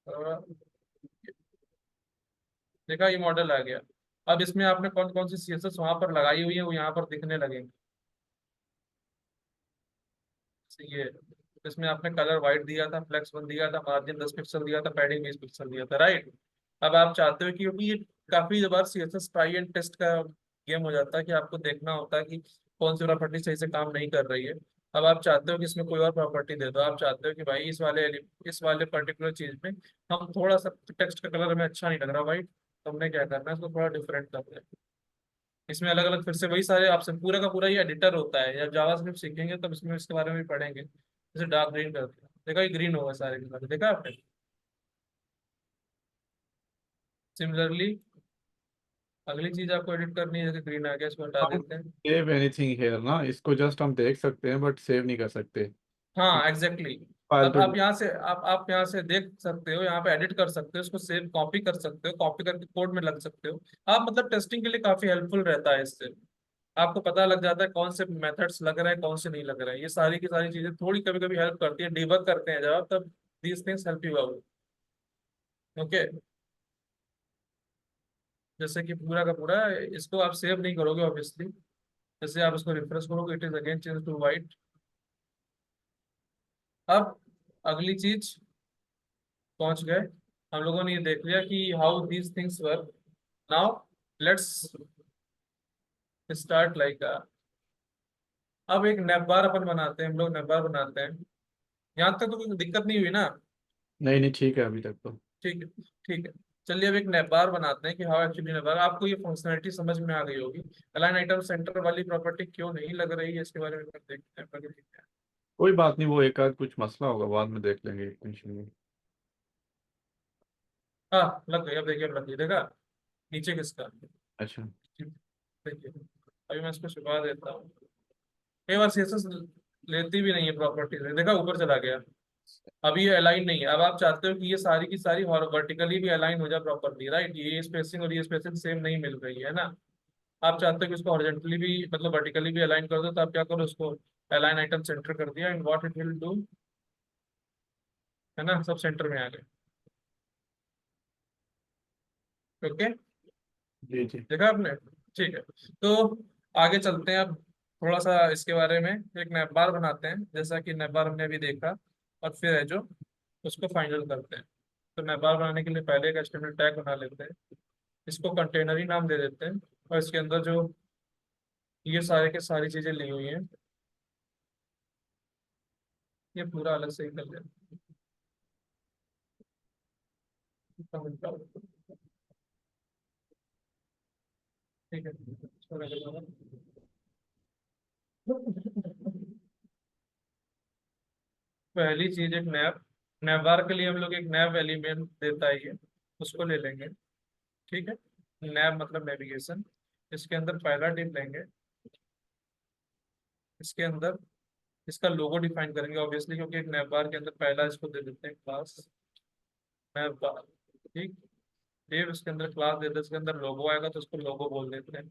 S1: अ, देखा, ये मॉडल आ गया। अब इसमें आपने कौन कौन सी CSS वहां पर लगाई हुई है वो यहाँ पर दिखने लगेंगे। ये, इसमें आपने कलर वाइट दिया था, फ्लेक्स 1 दिया था, मार्जिन 10 पिक्सल दिया था, पैडिंग 20 पिक्सल दिया था, राइट। अब आप चाहते हो कि, क्योंकि ये काफी बार CSS ट्राई एंड टेस्ट का गेम हो जाता है, कि आपको देखना होता है कि कौन सी प्रॉपर्टी सही से काम नहीं कर रही है। अब आप चाहते हो कि इसमें कोई और प्रॉपर्टी दे दो, आप चाहते हो कि भाई इस वाले पर्टिकुलर चीज में हम थोड़ा सा टेक्स्ट का कलर हमें अच्छा नहीं लग रहा भाई, तो हमने क्या करना है, इसको थोड़ा डिफरेंट करना है। इसमें अलग अलग फिर से वही सारे ऑप्शन, पूरा का पूरा ये एडिटर होता है। जब जावास्क्रिप्ट सीखेंगे तब इसमें इसके बारे में भी पढ़ेंगे। जैसे डार्क ग्रीन करते हैं, देखा ये ग्रीन होगा सारे के सारे, देखा आपने। सिमिलरली अगली चीज आपको एडिट करनी है, जैसे ग्रीन आ गया, इसको हटा देते हैं।
S2: सेव एनीथिंग हेयर ना, इसको जस्ट हम देख सकते हैं बट सेव नहीं कर सकते।
S1: हाँ एग्जैक्टली
S2: फाइल
S1: अब
S2: पे
S1: आप यहाँ से आप यहाँ से देख सकते हो, यहाँ पे एडिट कर सकते हो, उसको सेव कॉपी कर सकते हो, कॉपी करके कोड में लग सकते हो आप। मतलब टेस्टिंग के लिए काफी हेल्पफुल रहता है इससे। आपको पता लग जाता है कौन से मेथड्स लग रहे हैं, कौन से नहीं लग रहे हैं। ये सारी की सारी चीजें थोड़ी कभी कभी हेल्प करती है, डिबग करते हैं जब आप, तब these things help you out. Okay, जैसे कि पूरा का पूरा इसको आप सेव नहीं करोगे ऑब्वियसली। जैसे आप इसको रिफ्रेश करोगे, it is again change to white. अब अगली चीज पहुंच गए, हम लोगों ने ये देख लिया कि how these things work. Now let's start like, अब एक नैप बार अपन बनाते हैं, हम लोग नैप बार बनाते हैं। यहाँ तक तो कोई दिक्कत नहीं हुई ना।
S2: नहीं नहीं, ठीक है अभी तक तो।
S1: ठीक है, ठीक है। चलिए अब एक नैप बार बनाते हैं कि हाउ एक्चुअली नैप बार, आपको ये फंक्शनलिटी समझ में आ गई होगी। अलाइन आइटम सेंटर वाली प्रॉपर्टी क्यों नहीं लग रही है, इसके बारे में फिर देखते हैं पहले, ठीक है।
S2: कोई बात नहीं, वो एक आध कुछ मसला होगा, बाद में देख लेंगे, टेंशन नहीं।
S1: हाँ लग गई, अब देखिए, अब लग गई, देखा नीचे किसका।
S2: अच्छा।
S1: ठीक, देखिए अभी मैं इसको छुपा देता हूँ। कई बार सीएसएस लेती भी नहीं है प्रॉपर्टी से, देखा ऊपर चला गया। अभी ये अलाइन नहीं है। अब आप चाहते हो कि ये सारी की सारी वर्टिकली भी अलाइन हो जाए प्रॉपर्ली, राइट। ये स्पेसिंग और ये स्पेसिंग सेम नहीं मिल रही है ना। आप चाहते हो कि इसको हॉरिजॉन्टली भी मतलब वर्टिकली भी अलाइन कर दो, तो आप क्या करो, उसको अलाइन आइटम सेंटर कर दिया, and what it will do, है ना, सब सेंटर में आ गए। ओके,
S2: जी जी।
S1: देखा आपने। ठीक है, तो आगे चलते हैं अब। थोड़ा सा इसके बारे में एक नैप बार बनाते हैं, जैसा कि नैप बार हमने अभी देखा, और फिर है जो उसको फाइनल करते हैं। तो नैप बार बनाने के लिए पहले एक एचटीएमएल टैग बना लेते हैं, इसको कंटेनर ही नाम दे देते हैं, और इसके अंदर जो ये सारे के सारी चीजें ली हुई हैं, ये पूरा अलग से ही कर लेते हैं। ठीक है, इसको रख देना। पहली चीज एक नैव, नैवबार के लिए हम लोग एक नैव एलिमेंट देता है ये, उसको ले लेंगे। ठीक है, नैव मतलब नेविगेशन। इसके अंदर पहला डिव लेंगे, इसके अंदर इसका लोगो डिफाइन करेंगे ऑब्वियसली, क्योंकि एक नैव बार के अंदर पहला इसको दे देते हैं क्लास नैव बार। ठीक, डिव इसके अंदर क्लास देते हैं, इसके अंदर लोगो आएगा तो उसको लोगो बोल देते हैं।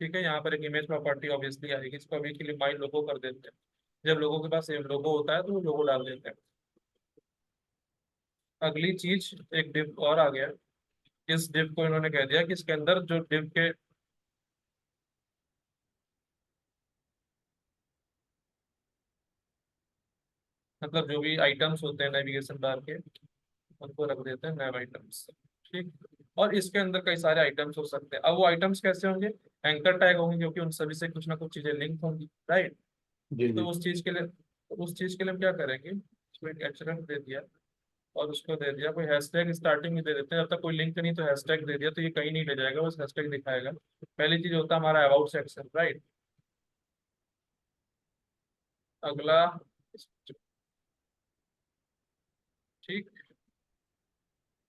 S1: ठीक है, यहाँ पर एक इमेज प्रॉपर्टी ऑब्वियसली आएगी, इसको अभी के लिए माई लोगो कर देते हैं। जब लोगों के पास लोगो होता है तो वो लोगो डाल देते हैं। अगली चीज एक डिव और आ गया। इस डिव को इन्होंने कह दिया कि इसके अंदर जो डिव के मतलब जो भी आइटम्स होते हैं नेविगेशन बार के, उनको रख देते हैं नैव आइटम्स। ठीक, और इसके अंदर कई सारे आइटम्स हो सकते हैं। अब वो आइटम्स कैसे होंगे, एंकर टैग होंगे, क्योंकि उन सभी से कुछ ना कुछ चीजें लिंक होंगी, राइट।
S2: जी
S1: तो
S2: जी।
S1: उस चीज के लिए हम क्या करेंगे, उसको एक एचरन दे दिया, और उसको दे दिया कोई हैशटैग स्टार्टिंग में दे देते हैं। जब तक कोई लिंक नहीं तो हैशटैग दे दिया, तो ये कहीं नहीं ले जाएगा, बस हैशटैग दिखाएगा। पहली चीज होता है हमारा अबाउट सेक्शन, राइट। अगला, ठीक,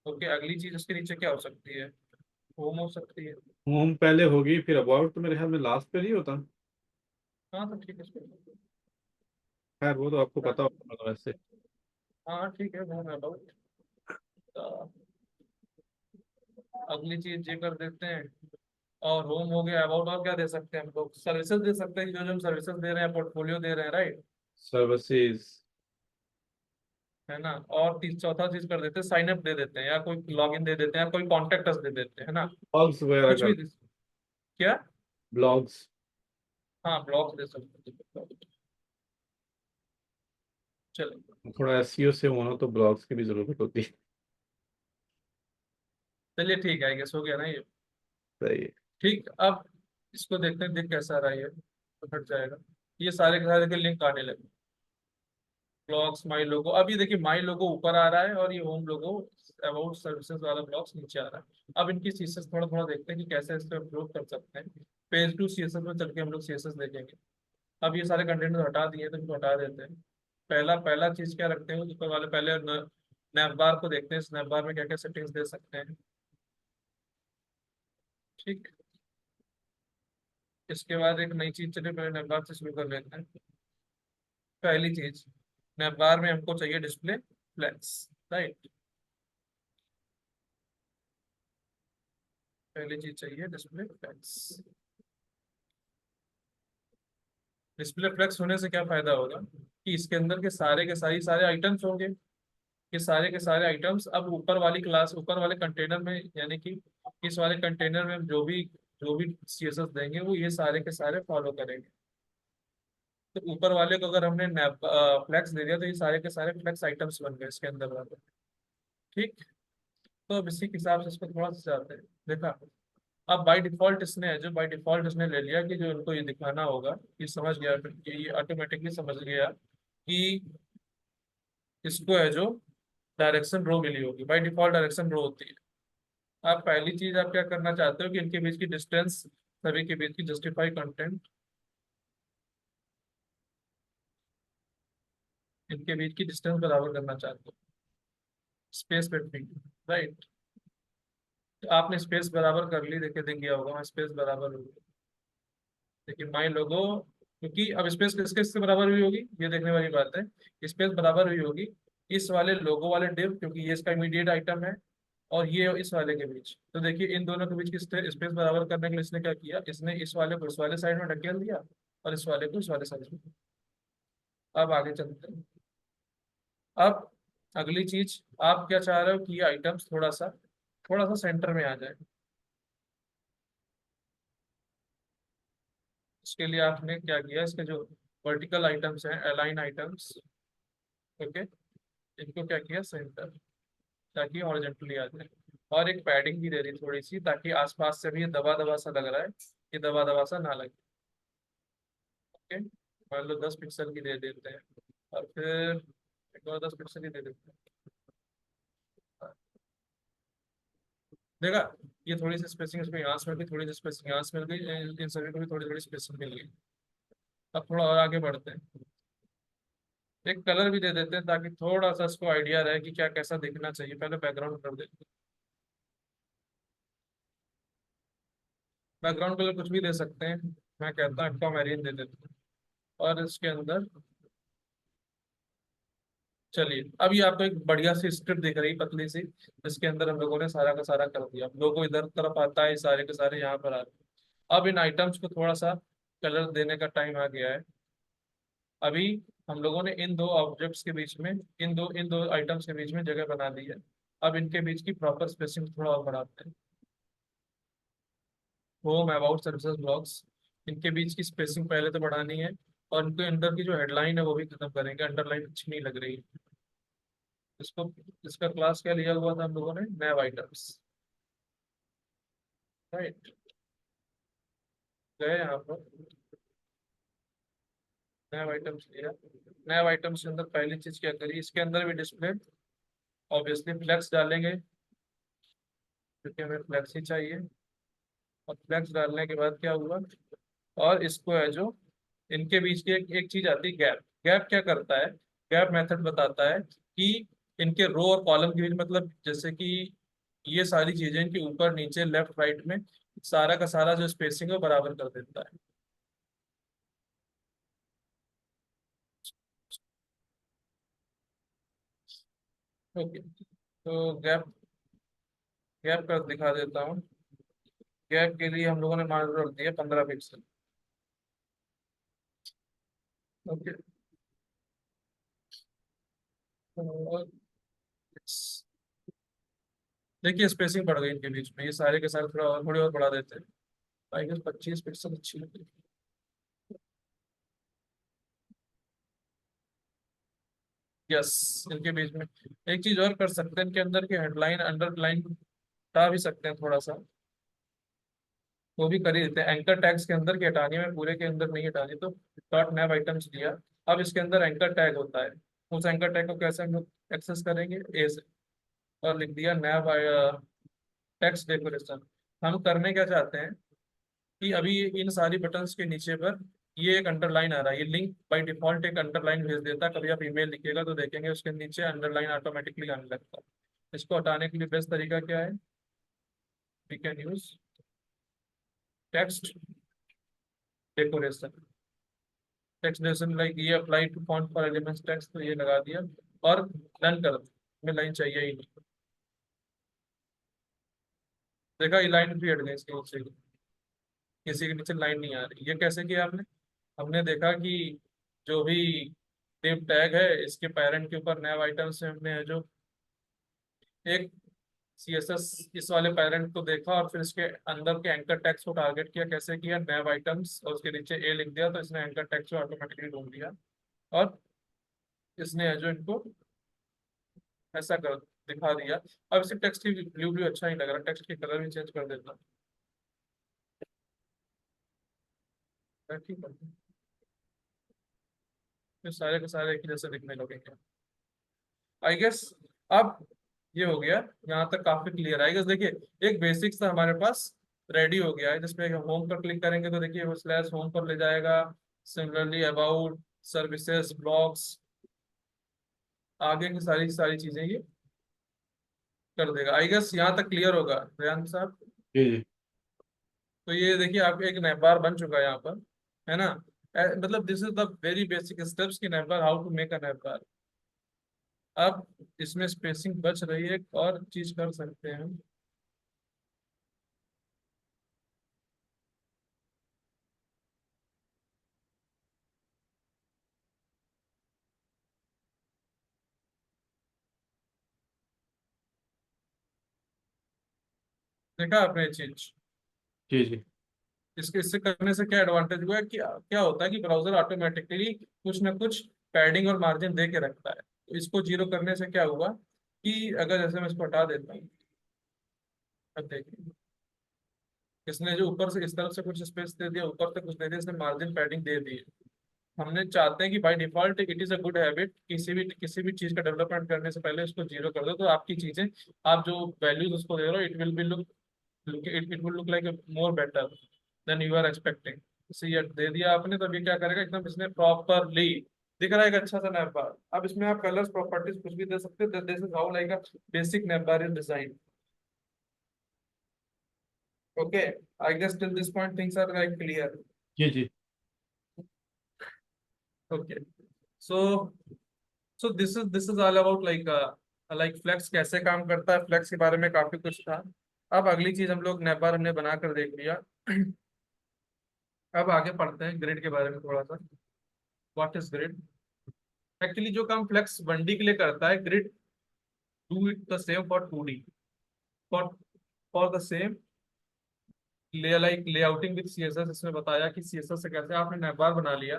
S1: ओके, अगली चीज उसके नीचे क्या हो सकती है, होम हो सकती है।
S2: होम पहले होगी, फिर अबाउट तो मेरे ख्याल में लास्ट पे नहीं होता।
S1: हाँ तो ठीक है, इसको
S2: खैर वो तो आपको पता होगा मतलब ऐसे।
S1: हाँ ठीक है, होम अबाउट। अगली चीज ये कर देते हैं, और होम हो गया, अबाउट, और क्या दे सकते हैं हम लोग, सर्विसेज दे सकते हैं, जो जो हम सर्विसेज दे रहे हैं, पोर्टफोलियो दे रहे हैं, राइट,
S2: सर्विसेज।
S1: है ना। और चौथा चीज कर देते हैं, साइन अप दे देते हैं, या कोई लॉगिन दे देते हैं, या कोई कॉन्टेक्ट अस दे देते हैं, है ना।
S2: ब्लॉग्स वगैरह
S1: कुछ
S2: कर।
S1: भी क्या,
S2: ब्लॉग्स।
S1: हाँ ब्लॉक दे सकते हैं। चलो,
S2: थोड़ा एसईओ से होना तो ब्लॉग्स की भी जरूरत होती है।
S1: चलिए ठीक है, आई गेस हो गया ना ये।
S2: सही है।
S1: ठीक, अब इसको देखते हैं, देख कैसा रहा है ये, तो हट जाएगा। ये सारे के सारे के लिंक आने लगे। ब्लॉक्स माई लोगो, अभी देखिए माई लोगो ऊपर आ रहा है और ये होम लोगो अबाउट सर्विसेज वाला ब्लॉक्स नीचे आ रहा है। अब इनकी सीएसएस थोड़ा थोड़ा देखते हैं कि कैसे इसको इम्प्रूव कर सकते हैं। पेज टू सीएसएस में चल के हम लोग सीएसएस देखेंगे। अब ये सारे कंटेंट हटा दिए तो इनको हटा देते हैं। पहला पहला चीज क्या रखते हैं ऊपर वाले, पहले नैवबार को देखते हैं, स्नैपबार में क्या क्या सेटिंग्स दे सकते हैं। ठीक, इसके बाद एक नई चीज चलिए पहले नैवबार से शुरू कर लेते हैं। पहली चीज, नैवबार में हमको चाहिए डिस्प्ले फ्लेक्स, राइट। पहली चीज चाहिए डिस्प्ले फ्लेक्स। डिस्प्ले फ्लेक्स होने से क्या फायदा होगा कि इसके अंदर के सारी सारे आइटम्स होंगे। ये सारे के सारे आइटम्स अब ऊपर वाली क्लास, ऊपर वाले कंटेनर में, यानी कि इस वाले कंटेनर में जो भी सीएसएस देंगे वो ये सारे के सारे फॉलो करेंगे। तो ऊपर वाले को अगर हमने फ्लेक्स दे दिया तो ये सारे के सारे फ्लेक्स आइटम्स बन गए इसके अंदर वाले। ठीक, तो अब इसी के हिसाब से इसको थोड़ा सा जाते हैं। देखा, अब बाय डिफॉल्ट इसने है जो बाय डिफॉल्ट इसने ले लिया कि जो इनको ये दिखाना होगा, ये समझ गया, ये ऑटोमेटिकली समझ गया कि इसको है जो डायरेक्शन रो मिली होगी, बाय डिफॉल्ट डायरेक्शन रो होती है। आप पहली चीज आप क्या करना चाहते हो कि इनके बीच की डिस्टेंस, सभी के बीच की जस्टिफाई कंटेंट, इनके बीच की डिस्टेंस बराबर करना चाहते हो, स्पेस बिटवीन, राइट। तो आपने स्पेस बराबर कर ली, देखिए दिख गया होगा स्पेस बराबर हो गई। देखिए माई लोगो, क्योंकि अब स्पेस किसके किसके बराबर हुई होगी ये देखने वाली बात है। स्पेस बराबर हुई होगी इस वाले लोगो वाले डिव, क्योंकि ये इसका इमीडिएट आइटम है, और ये इस वाले के बीच। तो देखिए इन दोनों के बीच की स्पेस बराबर करने के लिए इसने क्या किया, इसने इस वाले को इस वाले साइड में ढकेल दिया और इस वाले को इस वाले साइड में। अब आगे चलते हैं। अब अगली चीज, आप क्या चाह रहे हो कि ये आइटम्स थोड़ा सा सेंटर में आ जाए। इसके लिए आपने क्या किया, इसके जो वर्टिकल आइटम्स हैं, अलाइन आइटम्स, ओके, इनको क्या किया सेंटर, ताकि हॉरिजॉन्टली आ जाए। और एक पैडिंग भी दे दी थोड़ी सी, ताकि आसपास से भी ये दबा दबा सा लग रहा है, ये दबा दबा सा ना लगे। ओके, मान लो 10 पिक्सल की दे देते हैं, और फिर एक और 10 पिक्सल की दे देते हैं। देखा, ये थोड़ी सी स्पेसिंग इसमें यहाँ से मिल गई, थोड़ी सी स्पेसिंग यहाँ से मिल गई, इन सभी को भी थोड़ी थोड़ी स्पेसिंग मिल गई। अब थोड़ा और आगे बढ़ते हैं, एक कलर भी दे देते हैं ताकि थोड़ा सा इसको आइडिया रहे कि क्या कैसा दिखना चाहिए। पहले बैकग्राउंड कर देते हैं, बैकग्राउंड कलर कुछ भी दे सकते हैं, मैं कहता हूँ एक्वा मैरीन दे देते हैं। और इसके अंदर चलिए, अभी आपको एक बढ़िया सी स्क्रिप्ट दिख रही पतली सी, जिसके अंदर हम लोगों ने सारा का सारा कर दिया। लोगो इधर तरफ आता है, सारे के सारे यहाँ पर आते हैं। अब इन आइटम्स को थोड़ा सा कलर देने का टाइम आ गया है। अभी हम लोगों ने इन दो ऑब्जेक्ट्स के बीच में, इन दो आइटम्स के बीच में जगह बना दी है। अब इनके बीच की प्रॉपर स्पेसिंग थोड़ा और बढ़ाते हैं। होम अबाउट सर्विसेज ब्लॉक्स, इनके बीच की स्पेसिंग पहले तो बढ़ानी है। और इनके अंदर की जो हेडलाइन है वो भी खत्म करेंगे, अंडरलाइन अच्छी नहीं लग रही। इसको, इसका क्लास क्या लिया हुआ था हम लोगों ने, नैव आइटम्स, राइट। गए यहाँ पर, नैव आइटम्स लिया। नैव आइटम्स के अंदर पहली चीज क्या करी, इसके अंदर भी डिस्प्ले, ऑब्वियसली फ्लेक्स डालेंगे क्योंकि हमें फ्लेक्स ही चाहिए। और फ्लेक्स डालने के बाद क्या हुआ, और इसको है जो इनके बीच की एक चीज आती है गैप। गैप क्या करता है, गैप मेथड बताता है कि इनके रो और कॉलम के बीच, मतलब जैसे कि ये सारी चीजें इनके ऊपर नीचे लेफ्ट राइट में सारा का सारा जो स्पेसिंग है वो बराबर कर देता है। ओके, तो गैप, गैप कर दिखा देता हूँ। गैप के लिए हम लोगों ने मान रख दिया 15 पिक्सल। ओके, तो देखिए स्पेसिंग बढ़ गई इनके बीच में, ये सारे के सारे थोड़ा और थोड़ी और बढ़ा देते हैं। आई गेस 25 पिक्सल अच्छी लगी। यस, इनके बीच में एक चीज और कर सकते हैं, इनके अंदर की हेडलाइन अंडरलाइन हटा भी सकते हैं थोड़ा सा, वो भी कर ही देते हैं। एंकर टैग्स के अंदर की हटानी है, पूरे के अंदर नहीं हटानी, तो डॉट नैव आइटम्स दिया। अब इसके अंदर एंकर टैग होता है, उस एंकर टैग को कैसे हम लोग एक्सेस करेंगे, ए से, और लिख दिया नैव टेक्स्ट डेकोरेशन। हम करने क्या चाहते हैं कि अभी इन सारी बटन्स के नीचे पर ये एक अंडरलाइन आ रहा है, ये लिंक बाय डिफॉल्ट एक अंडरलाइन भेज देता है। कभी आप ईमेल लिखिएगा तो देखेंगे उसके नीचे अंडरलाइन ऑटोमेटिकली आने लगता है। इसको हटाने के लिए बेस्ट तरीका क्या है, we can use text decoration. Text decoration like ये apply to font for elements text, तो ये लगा दिया और रन कर दो। हमें लाइन चाहिए ही नहीं, देखा ये लाइन भी हट गई इसके नीचे, किसी के नीचे लाइन नहीं आ रही। ये कैसे किया आपने, हमने देखा कि जो भी div टैग है इसके पेरेंट के ऊपर नैव आइटम से हमने है जो एक सीएसएस इस वाले पेरेंट को देखा और फिर इसके अंदर के एंकर टैग्स को टारगेट किया। कैसे किया, नैव आइटम्स और उसके नीचे ए लिख दिया तो इसने एंकर टैग्स को ऑटोमेटिकली ढूंढ दिया और इसने है जो इनको ऐसा कर दिखा दिया। अब इसे टेक्स्ट की व्यू भी अच्छा नहीं लग रहा, टेक्स्ट की कलर भी चेंज कर देता है, ठीक है, फिर सारे के सारे एक ही जैसे दिखने लगेंगे आई गेस। अब ये हो गया, यहाँ तक काफी क्लियर आई गेस। देखिए एक बेसिक्स था हमारे पास रेडी हो गया है, जिसमें होम पर क्लिक करेंगे तो देखिए वो स्लैश होम पर ले जाएगा। सिमिलरली अबाउट, सर्विसेज, ब्लॉग्स, आगे की सारी सारी चीजें ये कर देगा आई गेस। यहाँ तक क्लियर होगा रेहान साहब।
S2: जी जी।
S1: तो ये देखिए आपके एक नैपबार बन चुका है यहाँ पर, है ना। मतलब this is the very basic steps की नैपबार, हाउ टू मेक अ नैपबार। अब इसमें स्पेसिंग बच रही है, एक और चीज कर सकते हैं हम। देखा आपने ये चीज,
S2: जी जी।
S1: इसके इससे करने से क्या एडवांटेज हुआ है कि क्या होता है कि ब्राउजर ऑटोमेटिकली कुछ ना कुछ पैडिंग और मार्जिन दे के रखता है। तो इसको जीरो करने से क्या हुआ कि अगर जैसे मैं इसको हटा देता हूँ, अब देखिए इसने जो ऊपर से इस तरफ से कुछ स्पेस दे दिया, ऊपर से कुछ दे दिया, इसने मार्जिन पैडिंग दे दी है। हमने चाहते हैं कि by default it is a good habit, किसी भी चीज का डेवलपमेंट करने से पहले उसको जीरो कर दो, तो आपकी चीजें, आप जो वैल्यूज उसको दे रहे हो, it will be look, it will look like more better than you are expecting. इसे ये दे दिया आपने तो अभी क्या करेगा, एकदम इसने प्रॉपरली दिख रहा है एक अच्छा सा नैप बार। अब इसमें आप कलर्स, प्रॉपर्टीज कुछ भी दे सकते हो। This is how like a basic nav bar is design. Okay, I guess till this point things are like clear.
S2: जी जी।
S1: Okay, so so this is all about like flex कैसे काम करता है। फ्लेक्स के बारे में काफी कुछ था। अब अगली चीज हम लोग नैप बार हमने बना कर देख लिया। अब आगे पढ़ते हैं ग्रिड के बारे में थोड़ा सा। व्हाट इज ग्रिड, एक्चुअली जो काम फ्लेक्स 1D के लिए करता है, grid do it the same for 2D, for for the same ले लाइक लेआउटिंग विद सीएसएस। इसमें बताया कि सीएसएस से कैसे आपने नैवबार बना लिया।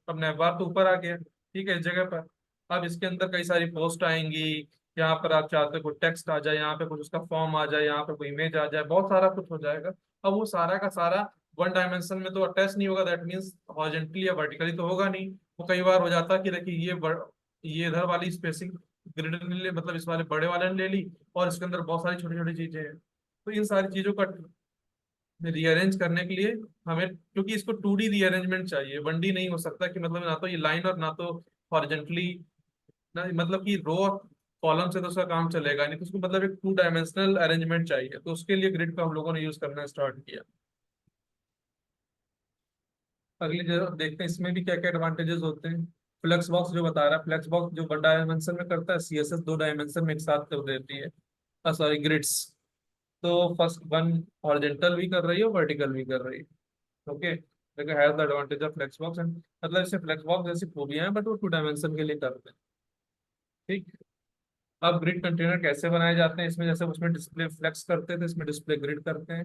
S1: अब नैवबार तो ऊपर आ गया, ठीक है, इस जगह पर। अब इसके अंदर कई सारी पोस्ट आएंगी। यहाँ पर आप चाहते हो कोई टेक्स्ट आ जाए, यहाँ पे कुछ उसका फॉर्म आ जाए, यहाँ पे कोई इमेज आ जाए, बहुत सारा कुछ हो जाएगा। अब वो सारा का सारा वन डायमेंशन में तो अटैच नहीं होगा, दैट मीन्स हॉरिजॉन्टली या वर्टिकली तो होगा नहीं। वो कई बार हो जाता है कि देखिए ये इधर वाली स्पेसिंग ग्रिड ने ले, मतलब इस वाले बड़े वाले ने ले ली और इसके अंदर बहुत सारी छोटी छोटी चीजें हैं। तो इन सारी चीजों का रीअरेंज करने के लिए हमें, क्योंकि इसको 2D रीअरेंजमेंट चाहिए, 1D नहीं हो सकता कि मतलब ना तो ये लाइन और ना तो हॉरिजेंटली, ना मतलब कि रो कॉलम से तो उसका काम चलेगा नहीं। तो उसको मतलब एक 2 डायमेंशनल अरेंजमेंट चाहिए, तो उसके लिए ग्रिड का हम लोगों ने यूज करना स्टार्ट किया। अगली जो देखते हैं इसमें भी क्या क्या एडवांटेजेस होते हैं। फ्लेक्स बॉक्स जो बता रहा है, फ्लेक्स बॉक्स जो 1 डायमेंशन में करता है, सीएसएस 2 डायमेंशन में एक साथ कर देती है, सॉरी ग्रिड्स। तो फर्स्ट वन हॉरिजेंटल भी कर रही है, वर्टिकल भी कर रही है। ओके, देखो has the advantage of flex box and, मतलब इससे फ्लेक्स बॉक्स जैसी खूबियां हैं बट वो 2 डायमेंशन के लिए करते हैं। ठीक, अब ग्रिड कंटेनर कैसे बनाए जाते हैं, इसमें जैसे उसमें डिस्प्ले फ्लेक्स करते थे, इसमें डिस्प्ले ग्रिड करते हैं।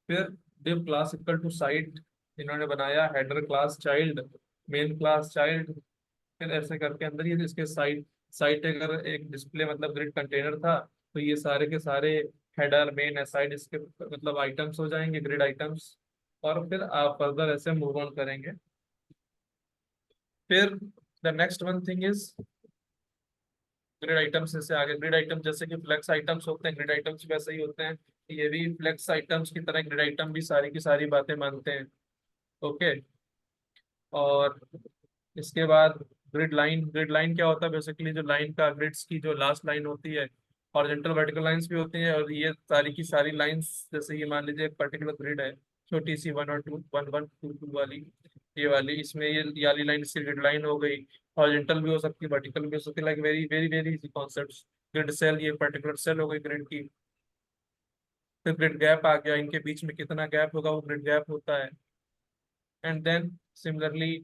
S1: फिर div class equal to site इन्होंने बनाया, header class child, main class child. फिर ऐसे करके अंदर ये इसके साइट, साइट अगर एक डिस्प्ले मतलब ग्रिड कंटेनर था तो ये सारे के सारे हेडर मेन साइड इसके मतलब आइटम्स हो जाएंगे, ग्रिड आइटम्स। और फिर आप फर्दर ऐसे मूव ऑन करेंगे। फिर the next one thing is grid items से आगे। ग्रिड आइटम जैसे कि फ्लेक्स आइटम्स होते हैं, ग्रिड आइटम्स वैसे ही होते हैं, ये भी फ्लेक्स आइटम्स की तरह ग्रिड आइटम भी सारी की सारी बातें मानते हैं। ओके। और इसके बाद ग्रिड लाइन। ग्रिड लाइन क्या होता है? बेसिकली जो लाइन का ग्रिड्स की जो लास्ट लाइन होती है, हॉरिजॉन्टल वर्टिकल लाइंस भी होती हैं, और ये सारी की सारी लाइंस, जैसे ये मान लीजिए एक पर्टिकुलर ग्रिड है, छोटी सी 1 और 2, 1 1 2 2 वाली, ये वाली, इसमें ये वाली लाइन इसकी ग्रिड लाइन हो गई। हॉरिजॉन्टल भी हो सकती है, वर्टिकल भी हो सकती है, like very very very easy concepts. Grid cell, ये पर्टिकुलर सेल हो गई ग्रिड की। फिर ग्रिड गैप आ गया, इनके बीच में कितना गैप होगा वो ग्रिड गैप होता है। And then similarly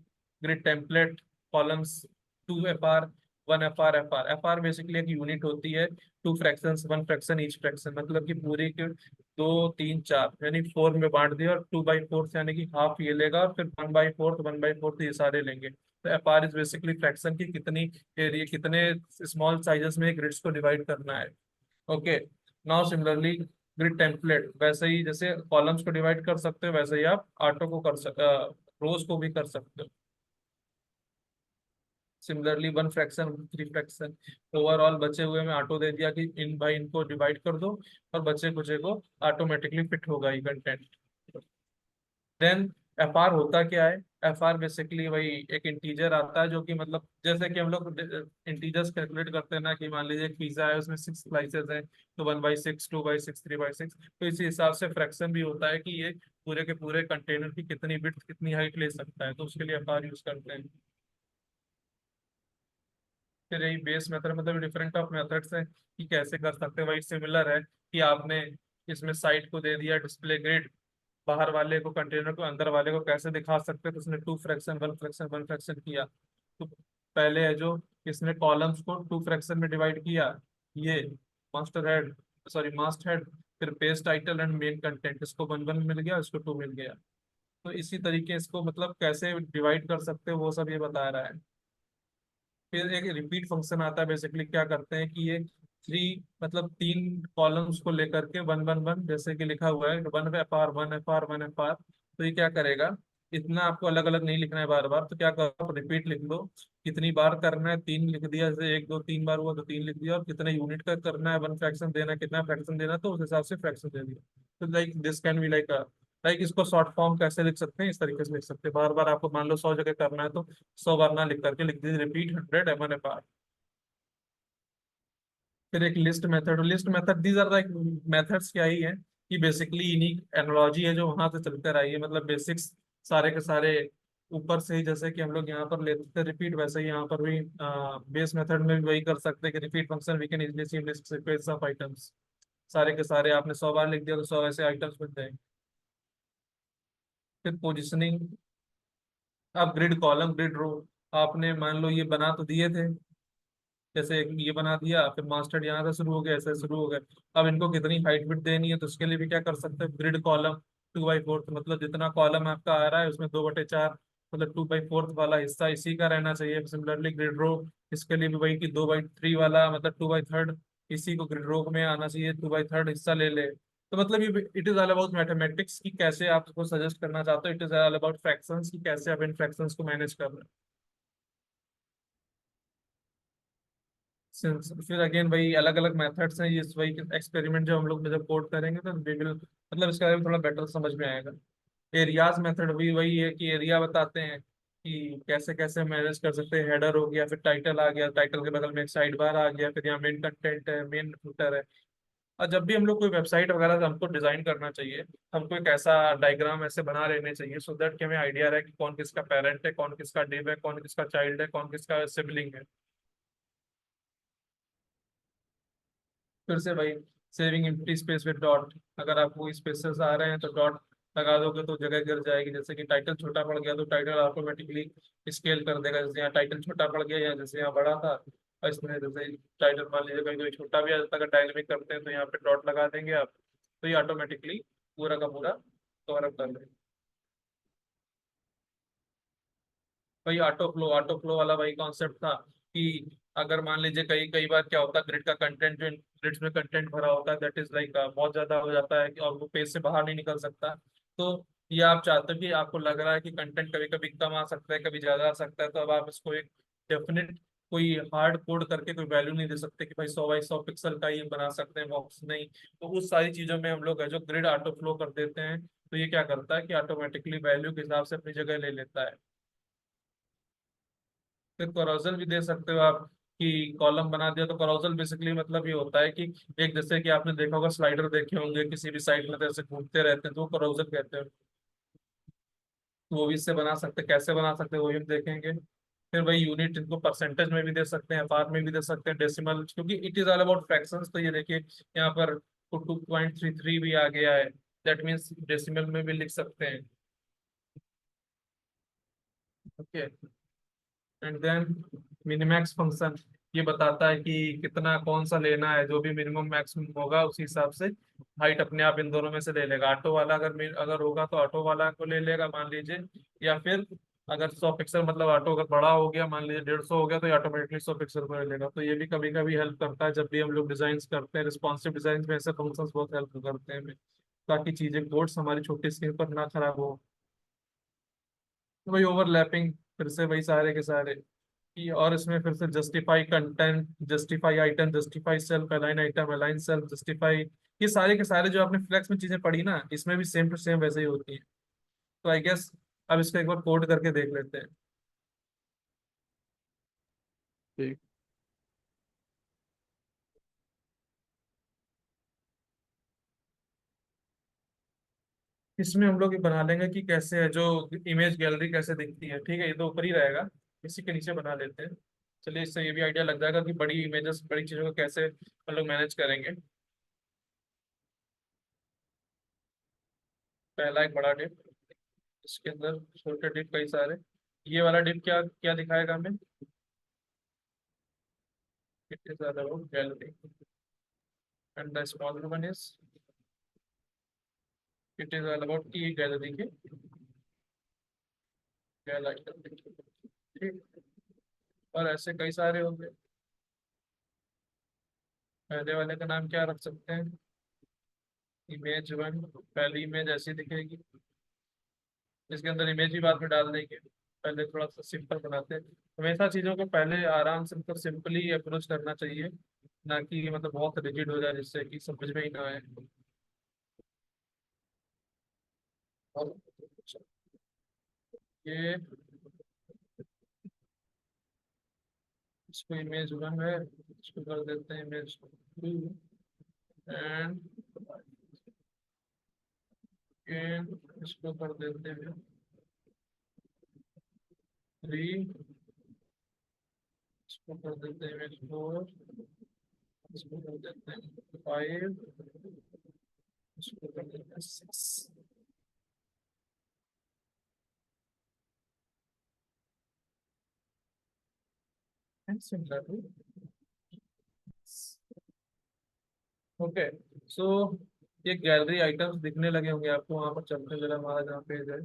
S1: grid template, columns, 2 FR, 1 FR। F R basically एक यूनिट होती है, 2 फ्रैक्शंस, 1 फ्रैक्शन ईच फ्रैक्शन, मतलब कि पूरे के 2 3 4 यानी 4 में बांट दिया, और 2/4 यानी कि हाफ ये लेगा, और फिर 1/4 1/4 ये सारे लेंगे। तो FR इज बेसिकली फ्रैक्शन की कितनी एरिया, कितने स्मॉल साइजेस में ग्रिड्स को डिवाइड करना है। Okay. Now similarly grid template, वैसे ही जैसे कॉलम्स को डिवाइड कर सकते हो, वैसे ही आप ऑटो को कर सकते, रोज को भी कर सकते हो। सिमिलरली 1 फ्रैक्शन, 3 फ्रैक्शन, ओवरऑल बचे हुए में ऑटो दे दिया कि इन भाई इनको डिवाइड कर दो, और बचे कुचे को ऑटोमेटिकली फिट होगा ही कंटेंट। देन FR होता क्या है? FR बेसिकली वही एक इंटीजर आता है, जो कि मतलब जैसे कि हम लोग इंटीजर्स कैलकुलेट करते हैं ना, कि मान लीजिए एक पिज्जा है, उसमें 6 स्लाइसेस हैं, तो 1/6, 2/6, 3/6, तो इसी हिसाब से फ्रैक्शन भी होता है कि ये पूरे के पूरे कंटेनर की कितनी विड्थ, कितनी हाइट ले सकता है, तो उसके लिए FR यूज करते हैं। फिर यही बेस मेथड, मतलब डिफरेंट ऑफ मेथड्स है कि कैसे कर सकते हैं। वही सिमिलर है कि आपने इसमें साइट को दे दिया डिस्प्ले ग्रिड, बाहर वाले को कंटेनर को अंदर वाले को कैसे दिखा सकते हैं, तो उसने 2 फ्रैक्शन, 1 फ्रैक्शन, 1 फ्रैक्शन किया। तो पहले है जो इसने कॉलम्स को 2 फ्रैक्शन में डिवाइड किया, ये मास्टर हेड, सॉरी मास्ट हेड, फिर page title and main content, इसको 1 1 मिल गया, इसको 2 मिल गया। तो इसी तरीके इसको मतलब कैसे डिवाइड कर सकते हैं वो सब ये बता रहा है। फिर एक रिपीट फंक्शन आता है, बेसिकली क्या करते हैं कि ये थ्री, मतलब 3 कॉलम्स को लेकर के 1 1 1, जैसे कि लिखा हुआ है 1 FR, 1 FR, 1 FR, तो ये क्या करेगा, इतना आपको अलग अलग नहीं लिखना है बार बार, तो क्या करो आप रिपीट लिख लो। कितनी बार करना है, 3 लिख दिया, जैसे 1 2 3 बार हुआ तो 3 लिख दिया, और कितने यूनिट का करना है, 1 फ्रैक्शन देना है, कितना फ्रैक्शन देना है, तो उस हिसाब से फ्रैक्शन दे दिया। तो like this can be like इसको शॉर्ट फॉर्म कैसे लिख सकते हैं, इस तरीके से लिख सकते हैं। बार बार आपको मान लो 100 जगह करना है, तो 100 बार ना लिख करके लिख दीजिए रिपीट 100 1 FR। फिर एक list method, list method, these are the methods क्या ही है कि बेसिकली इन्हीं एनालॉजी है जो वहां से चलकर आई है, मतलब बेसिक्स सारे के सारे ऊपर से ही, जैसे कि हम लोग यहाँ पर लेते थे रिपीट, वैसे ही यहाँ पर भी बेस मेथड में भी वही कर सकते हैं कि repeat function we can easily see list sequence of items, सारे के सारे आपने 100 बार लिख दिया तो 100 ऐसे आइटम्स बन जाएंगे। फिर पोजिशनिंग, अब ग्रिड कॉलम, ग्रिड रो, आपने मान लो ये बना तो दिए थे, जैसे ये बना दिया, फिर मास्टर्ड यहाँ से शुरू हो गया, ऐसे शुरू हो गए। अब इनको कितनी हाइट विड्थ देनी है, तो उसके लिए भी क्या कर सकते हैं, ग्रिड कॉलम 2/4, मतलब जितना कॉलम आपका आ रहा है उसमें 2/4, मतलब 2/4 वाला हिस्सा इसी का रहना चाहिए। सिमिलरली ग्रिड रो, इसके लिए भी वही कि 2/3 वाला, मतलब 2/3 इसी को ग्रिड रो में आना चाहिए, 2/3 हिस्सा ले ले। तो मतलब ये it is all about mathematics की कैसे आप उसको सजेस्ट करना चाहते हो, it is all about fractions की कैसे आप इन फ्रैक्शंस को मैनेज कर रहे हो। फिर अगेन वही अलग अलग मेथड्स हैं, ये वही एक्सपेरिमेंट जो हम लोग जब कोड करेंगे तो वी विल, मतलब इसके बारे में थोड़ा बेटर समझ में आएगा। एरियाज मेथड भी वही है कि एरिया बताते हैं कि कैसे कैसे मैनेज कर सकते हैं। हेडर हो गया, फिर टाइटल आ गया, टाइटल के बगल में एक साइड बार आ गया, फिर यहाँ मेन कंटेंट है, मेन फुटर है। और जब भी हम लोग कोई वेबसाइट वगैरह हमको डिजाइन करना चाहिए, हमको एक ऐसा डायग्राम ऐसे बना लेने चाहिए सो दैट कि हमें आइडिया रहे कि कौन किसका पेरेंट है, कौन किसका डिव है, कौन किसका चाइल्ड है, कौन किसका सिबलिंग है। फिर से भाई saving empty space with dot, अगर आपको स्पेसेस आ रहे हैं तो डॉट लगा दोगे तो जगह गिर जाएगी। जैसे कि टाइटल छोटा पड़ गया तो टाइटल ऑटोमेटिकली स्केल कर देगा, जैसे यहाँ टाइटल छोटा पड़ गया, या जैसे यहाँ बड़ा था, और इसमें जैसे टाइटल मान लीजिए कहीं कोई छोटा भी आ जाता है, अगर डायनेमिक करते हैं तो यहाँ पे डॉट लगा देंगे आप, तो ये ऑटोमेटिकली पूरा का पूरा कवर अप कर देगा। वही ऑटो फ्लो वाला वही कॉन्सेप्ट था कि अगर मान लीजिए कई कई बार क्या होता है, ग्रिड का कंटेंट जो ग्रिड्स में कंटेंट भरा होता है दैट इज लाइक बहुत ज्यादा हो जाता है और वो पेज से बाहर नहीं निकल सकता। तो ये आप चाहते हो कि आपको लग रहा है कि कंटेंट कभी कभी कम आ सकता है, कभी ज्यादा आ सकता है, तो अब आप इसको एक डेफिनेट कोई हार्ड कोड करके कोई वैल्यू नहीं दे सकते कि भाई 100 बाई 100 पिक्सल का ये बना सकते हैं बॉक्स, नहीं। तो उस सारी चीजों में हम लोग है जो ग्रिड ऑटो फ्लो कर देते हैं, तो ये क्या करता है कि ऑटोमेटिकली वैल्यू के हिसाब से अपनी जगह ले लेता है। फिर करोजन भी दे सकते हो आप कि कॉलम बना दिया, तो करोजल बेसिकली मतलब ये होता है कि एक, जैसे कि आपने देखा होगा स्लाइडर देखे होंगे किसी भी साइड में, तो ऐसे घूमते रहते हैं तो वो करोजल कहते हैं। तो वो भी इससे बना सकते हैं, कैसे बना सकते हैं वो भी हम देखेंगे। फिर वही यूनिट, इनको परसेंटेज में भी दे सकते हैं, पार में भी दे सकते हैं, डेसिमल, क्योंकि it is all about fractions. तो ये देखिए यहाँ पर 2.33 भी आ गया है, दैट मीन्स डेसिमल में भी लिख सकते हैं। Okay. And then minmax function, ये बताता है कि कितना कौन सा लेना है, जो भी मिनिमम मैक्सिमम होगा उसी हिसाब से हाइट अपने आप इन दोनों में से ले लेगा। ऑटो वाला अगर होगा तो ऑटो वाला को ले लेगा मान लीजिए, या फिर अगर 100 पिक्सल मतलब ऑटो अगर बड़ा हो गया, मान लीजिए 150 हो गया, तो ऑटोमेटिकली 100 पिक्सल को ले लेगा। तो ये भी कभी कभी हेल्प करता है जब भी हम लोग डिजाइन करते हैं, रिस्पॉन्सिव डिजाइन में ऐसे फंक्शंस बहुत हेल्प करते हैं हमें, ताकि चीजें कोड्स हमारी छोटी स्क्रीन पर ना खराब हो। तो वही ओवरलैपिंग, फिर से वही सारे के सारे और इसमें फिर से justify content, justify item, justify self, align item, align self, justify, ये सारे के सारे जो आपने फ्लेक्स में चीजें पढ़ी ना, इसमें भी सेम टू सेम वैसे ही होती है। तो आई गेस अब इसको एक बार कोड करके देख लेते हैं।
S2: ठीक।
S1: इसमें हम लोग ये बना लेंगे कि कैसे है जो इमेज गैलरी कैसे दिखती है, ठीक है, ये तो ऊपर ही रहेगा, इसी के नीचे बना लेते हैं। चलिए, इससे ये भी आइडिया लग जाएगा कि बड़ी इमेजेस, बड़ी चीजों को कैसे हम लोग मैनेज करेंगे। पहला एक बड़ा डिप, इसके अंदर छोटे डिप कई सारे। ये वाला डिप क्या क्या दिखाएगा हमें? It is all about gallery. And the smaller one is, it is all about की गैलरी के गैलरी। ठीक। और ऐसे कई सारे होंगे। पहले वाले का नाम क्या रख सकते हैं? इमेज वन, पहली इमेज ऐसी दिखेगी, इसके अंदर इमेज भी बाद में डाल देंगे। पहले थोड़ा सा सिंपल बनाते हैं, हमेशा चीजों को पहले आराम से मतलब सिंपली अप्रोच करना चाहिए, ना कि मतलब बहुत रिजिड हो जाए जिससे कि समझ में ही ना आए। और ये इसको इमेज वन है, इसको कर देते हैं इमेज टू, एंड इसको कर देते हैं थ्री, इसको कर देते हैं इमेज फोर, इसको कर देते हैं फाइव, इसको कर देते हैं six. And similarly, okay. So ये गैलरी आइटम्स दिखने लगे होंगे आपको, वहां पर चलते हैं जरा, हमारा जहाँ पेज है,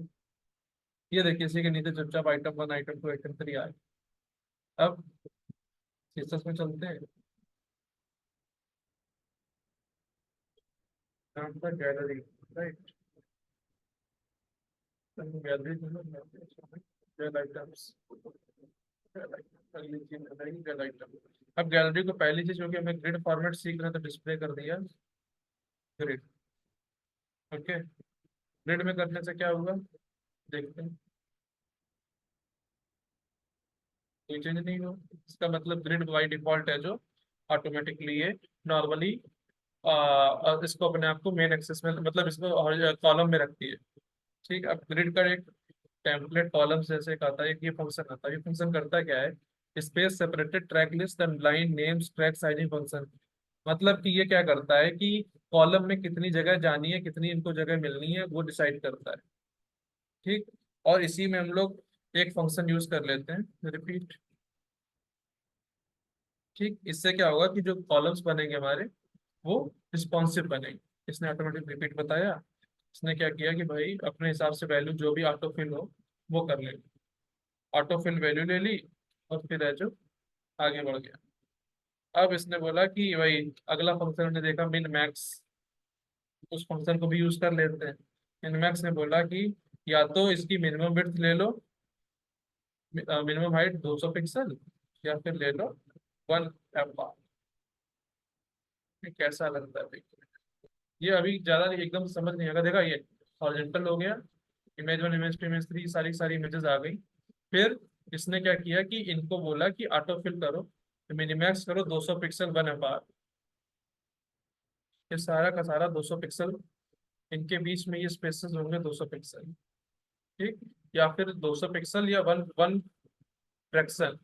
S1: ये देखिए इसी के नीचे चुपचाप item one, item two, item three आए। अब सीसस में चलते हैं, यहाँ पर gallery, right, gallery gal items, पहली चीज बताएगी गैल आइटम। अब गैलरी को पहली चीज, क्योंकि हमें ग्रिड फॉर्मेट सीख रहे हैं, तो डिस्प्ले कर दिया ग्रिड। ओके। ग्रिड में करने से क्या होगा, देखते हैं। कोई चेंज नहीं हो, इसका मतलब ग्रिड बाई डिफॉल्ट है जो ऑटोमेटिकली ये नॉर्मली इसको अपने आप को मेन एक्सेस में, मतलब इसको कॉलम में रखती है। ठीक। अब ग्रिड का एक टेम्पलेट कॉलम जैसे एक आता है, एक ये फंक्शन आता है। ये फंक्शन करता क्या है? Space separated track list and line names track sizing function, मतलब कि ये क्या करता है कि कॉलम में कितनी जगह जानी है, कितनी इनको जगह मिलनी है, वो डिसाइड करता है। ठीक। और इसी में हम लोग एक फंक्शन यूज कर लेते हैं, रिपीट। ठीक। इससे क्या होगा कि जो कॉलम्स बनेंगे हमारे, वो रिस्पॉन्सिव बनेंगे। इसने ऑटोमेटिक रिपीट बताया, इसने क्या किया कि भाई अपने हिसाब से वैल्यू जो भी ऑटो फिल हो वो कर ले, ऑटो फिल वैल्यू ले ली, और फिर है जो आगे बढ़ गया। अब इसने बोला कि भाई अगला फंक्शन हमने देखा मिन मैक्स, उस फंक्शन को भी यूज कर लेते हैं। मिन मैक्स ने बोला कि या तो इसकी मिनिमम विड्थ ले लो, मिनिमम हाइट 200 पिक्सल, या फिर ले लो 1 एफ। कैसा लगता है देखो। ये अभी ज्यादा एकदम समझ नहीं आएगा, देखा ये हॉरिजॉन्टल हो गया, इमेज 1 इमेज 2 इमेज 3 सारी सारी इमेजेस आ गई। फिर इसने क्या किया कि इनको बोला कि ऑटो फिल करो, तो मिनिमैक्स करो 200 पिक्सल 1 एफ। ये सारा का सारा 200 पिक्सल, इनके बीच में ये स्पेसेस होंगे 200 पिक्सल। ठीक, या फिर 200 पिक्सल या वन वन फ्रैक्शन,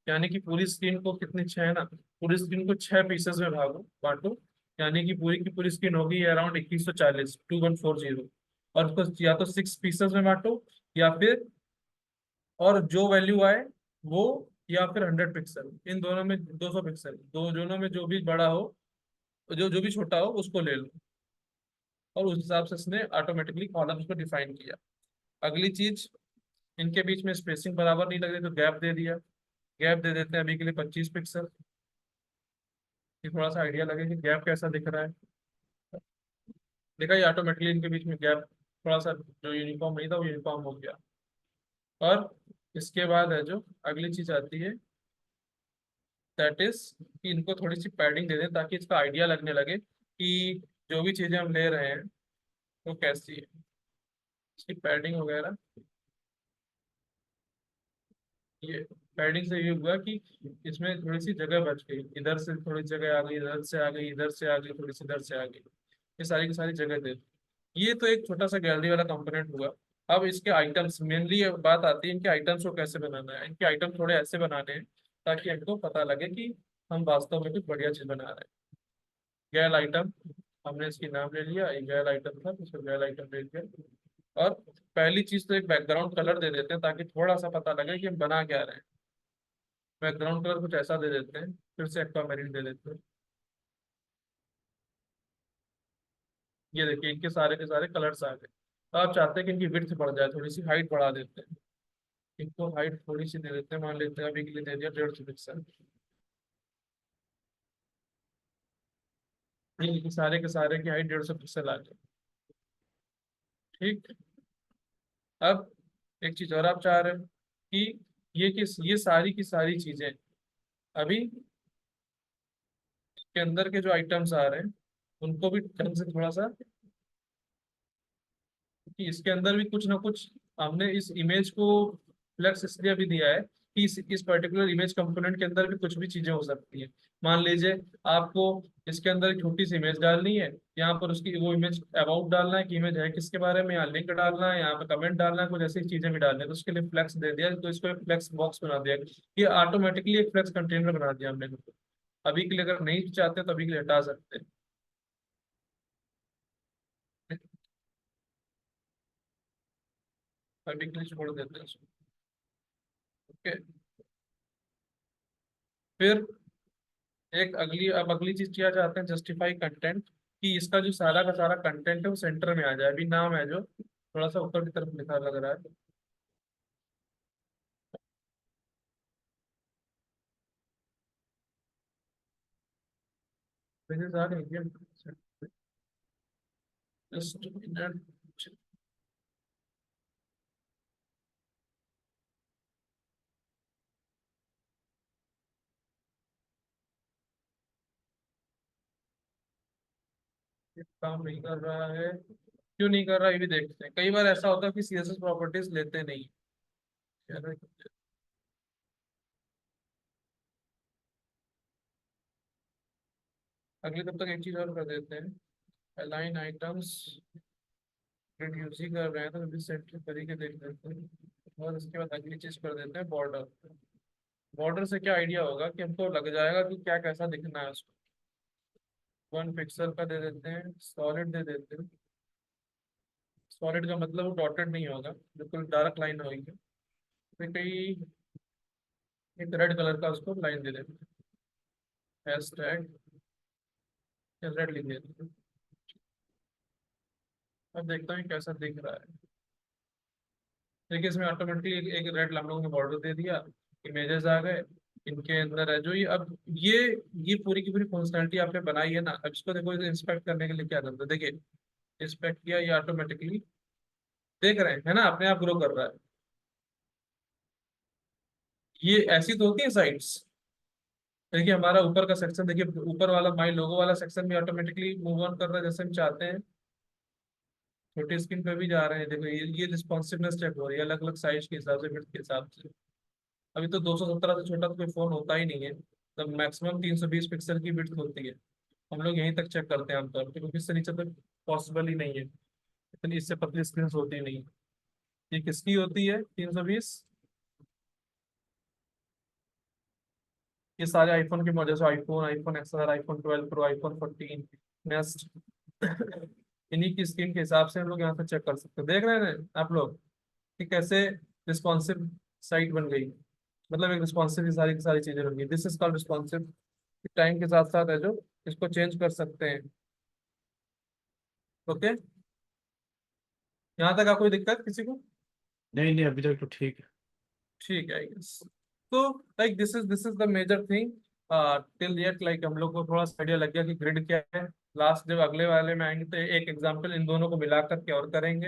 S1: यानी कि पूरी स्क्रीन को कितनी, छह ना, पूरी स्क्रीन को 6 पीसेस में भागो बांटो, यानी कि पूरी की पूरी स्क्रीन होगी अराउंड 2140 2140। और उसको या तो 6 पीसेस में बांटो, या फिर और जो वैल्यू आए वो, या फिर 100 पिक्सल, इन दोनों में 200 पिक्सल, दो दोनों में जो भी बड़ा हो, जो जो भी छोटा हो उसको ले लो। और उस हिसाब से इसने ऑटोमेटिकली कॉलम्स को डिफाइन किया। अगली चीज, इनके बीच में स्पेसिंग बराबर नहीं लग रही तो गैप दे दिया। गैप दे देते हैं अभी के लिए 25 पिक्सल, कि थोड़ा सा आइडिया लगे कि गैप कैसा दिख रहा है। देखा, ये ऑटोमेटिकली इनके बीच में गैप थोड़ा सा जो यूनिफॉर्म नहीं था वो यूनिफॉर्म हो गया। और इसके बाद है जो अगली चीज आती है, दैट इज कि इनको थोड़ी सी पैडिंग दे दें ताकि इसका आइडिया लगने लगे कि जो भी चीजें हम ले रहे हैं वो कैसी है, इसकी पैडिंग वगैरह। ये पैडिंग से ये हुआ कि इसमें थोड़ी सी जगह बच गई, इधर से थोड़ी जगह आ गई, इधर से आ गई, इधर से आ गई, थोड़ी सी इधर से आ गई, ये सारी की सारी जगह दे दी। ये तो एक छोटा सा गैलरी वाला कंपोनेंट हुआ। अब इसके आइटम्स, मेनली बात आती है इनके आइटम्स को कैसे बनाना है। इनके आइटम थोड़े ऐसे बनाने हैं ताकि हमको पता लगे कि हम वास्तव में कुछ बढ़िया चीज बना रहे हैं। गैल आइटम, हमने इसकी नाम ले लिया, एक गैल आइटम था तो उसको गैल आइटम ले लिया। और पहली चीज तो एक बैकग्राउंड कलर दे देते हैं ताकि थोड़ा सा पता लगे कि हम बना क्या रहे हैं। बैकग्राउंड कलर कुछ ऐसा दे देते हैं, फिर से एक्वामेरिन दे देते हैं। ये देखिए इनके सारे के सारे कलर्स आ गए। तो आप चाहते हैं कि इनकी विड्थ बढ़ जाए, थोड़ी सी हाइट बढ़ा देते हैं। इनको हाइट थोड़ी सी दे देते हैं, मान लेते हैं अभी के लिए दे दिया 150 पिक्सल। ये सारे के सारे की हाइट 150 पिक्सल आ गई। ठीक। अब एक चीज और आप चाह रहे हैं कि ये सारी की सारी चीजें अभी के अंदर के जो आइटम्स आ रहे हैं उनको भी ढंग से थोड़ा सा, कि इसके अंदर भी कुछ ना कुछ, हमने इस इमेज को फ्लेक्स इसलिए भी दिया है कि इस पर्टिकुलर इमेज कंपोनेंट के अंदर भी कुछ भी चीजें हो सकती हैं। मान लीजिए आपको इसके अंदर एक छोटी सी इमेज डालनी है, यहाँ पर उसकी वो इमेज अबाउट डालना है कि इमेज है किसके बारे में, यहाँ लिंक डालना है, यहाँ पे कमेंट डालना है, कुछ ऐसी चीजें भी डालनी है, तो उसके लिए फ्लेक्स दे दिया, तो इसको एक फ्लेक्स बॉक्स बना दिया। ये ऑटोमेटिकली एक फ्लेक्स कंटेनर बना दिया हमने। अभी के लिए अगर नहीं चाहते तो अभी के लिए हटा सकते हैं। अभी के लिए छोड़ देते हैं इसको। ओके। फिर एक अगली, अब अगली चीज क्या चाहते हैं, जस्टिफाई कंटेंट, कि इसका जो सारा का सारा कंटेंट है वो सेंटर में आ जाए। अभी नाम है जो थोड़ा सा ऊपर की तरफ लिखा लग रहा है। पेजेस आ रहे हैं जस्ट मिनट। काम नहीं कर रहा है, क्यों नहीं कर रहा ये भी देखते हैं। कई बार ऐसा होता है कि सीएसएस प्रॉपर्टीज लेते नहीं है। अगले तब तक एक चीज और कर देते हैं, अलाइन आइटम्स रिड्यूस ही कर रहे हैं तो सेंटर तरीके देख लेते हैं। और उसके बाद अगली चीज कर देते हैं बॉर्डर। बॉर्डर से क्या आइडिया होगा कि हमको लग जाएगा कि क्या कैसा दिखना है उसको। 1 पिक्सल का दे देते हैं, सॉलिड दे देते हैं। सॉलिड का मतलब वो डॉटेड नहीं होगा, बिल्कुल डार्क लाइन होगी। फिर कहीं एक रेड कलर का उसको लाइन दे देते हैं, हैश टैग रेड लिख देते हैं। अब देखता हूँ कैसा दिख रहा है। देखिए इसमें ऑटोमेटिकली एक रेड हम लोगों ने बॉर्डर दे दिया, इमेजेस आ गए। इनके अंदर है जो ये, अब ये पूरी की पूरी फंक्शनैलिटी आपने बनाई है ना। अब इसको देखो, इंस्पेक्ट करने के लिए क्या करते हैं, देखिए इंस्पेक्ट किया, ये ऑटोमेटिकली देख रहे हैं, है ना, अपने आप ग्रो कर रहा है। ये ऐसी तो होती है साइट्स। देखिए हमारा ऊपर का सेक्शन, देखिए ऊपर वाला माई लोगो वाला सेक्शन भी ऑटोमेटिकली मूव ऑन कर रहा है जैसे हम चाहते हैं। छोटी स्क्रीन पे भी जा रहे हैं, देखो ये रिस्पॉन्सिवनेस चेक हो रही है अलग अलग साइज के हिसाब से, विड्थ के हिसाब से। अभी तो 217 से छोटा तो कोई फोन होता ही नहीं है, तब मैक्सिमम 320 पिक्सल की विड्थ होती है। हम लोग यहीं तक चेक करते हैं आमतौर पर, क्योंकि इससे नीचे तो पॉसिबल ही नहीं है, इतनी इससे पतली स्क्रीन होती ही नहीं है। ये किसकी होती है 320? ये सारे आईफोन के मॉडल, जैसे iPhone, iPhone XR, iPhone 12 pro, iPhone 14 next, इन्हीं की स्क्रीन के हिसाब से हम लोग यहाँ से चेक कर सकते हैं। देख रहे हैं ना आप लोग कि कैसे रिस्पॉन्सिव साइट बन गई, मतलब एक रिस्पॉन्सिव की सारी चीजें बन गई। This is called responsive. Time के साथ साथ है जो, इसको चेंज कर सकते हैं। ओके, यहाँ तक आपको कोई दिक्कत किसी को?
S2: नहीं नहीं, अभी तक तो ठीक है।
S1: ठीक है, आई गेस। तो like this is the major thing till yet. Like हम लोग को थोड़ा सा आइडिया लग गया कि ग्रिड क्या है। लास्ट जब अगले वाले में आएंगे तो एक एग्जांपल इन दोनों को मिला करके और करेंगे,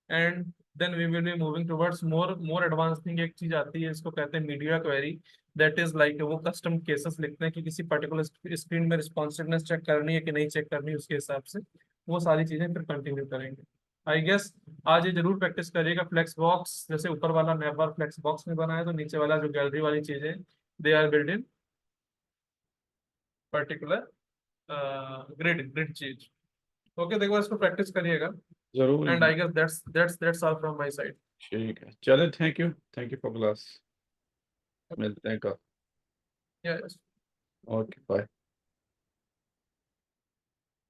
S1: and then we will be moving towards more more advance thing. एक चीज आती है, इसको कहते हैं media query. That is like वो कस्टम केसेस लिखते हैं कि किसी पर्टिकुलर स्क्रीन में रिस्पॉन्सिवनेस चेक करनी है कि नहीं चेक करनी, उसके हिसाब से वो सारी चीजें फिर कंटिन्यू करेंगे। आई गेस आज ये जरूर प्रैक्टिस करिएगा। फ्लेक्स बॉक्स जैसे ऊपर वाला नैपबार फ्लेक्स बॉक्स में बना है, तो नीचे वाला जो गैलरी वाली चीजें, they are build in particular grid grid चीज। ओके, देखो इसको प्रैक्टिस करिएगा।
S2: जरूर
S1: एंड आई
S2: इंशाल्लाह।
S1: Guess that's all from my side.
S2: ठीक है, चले, थैंक यू फॉर क्लास। मिलते हैं कल।
S1: यस।
S2: Okay, bye.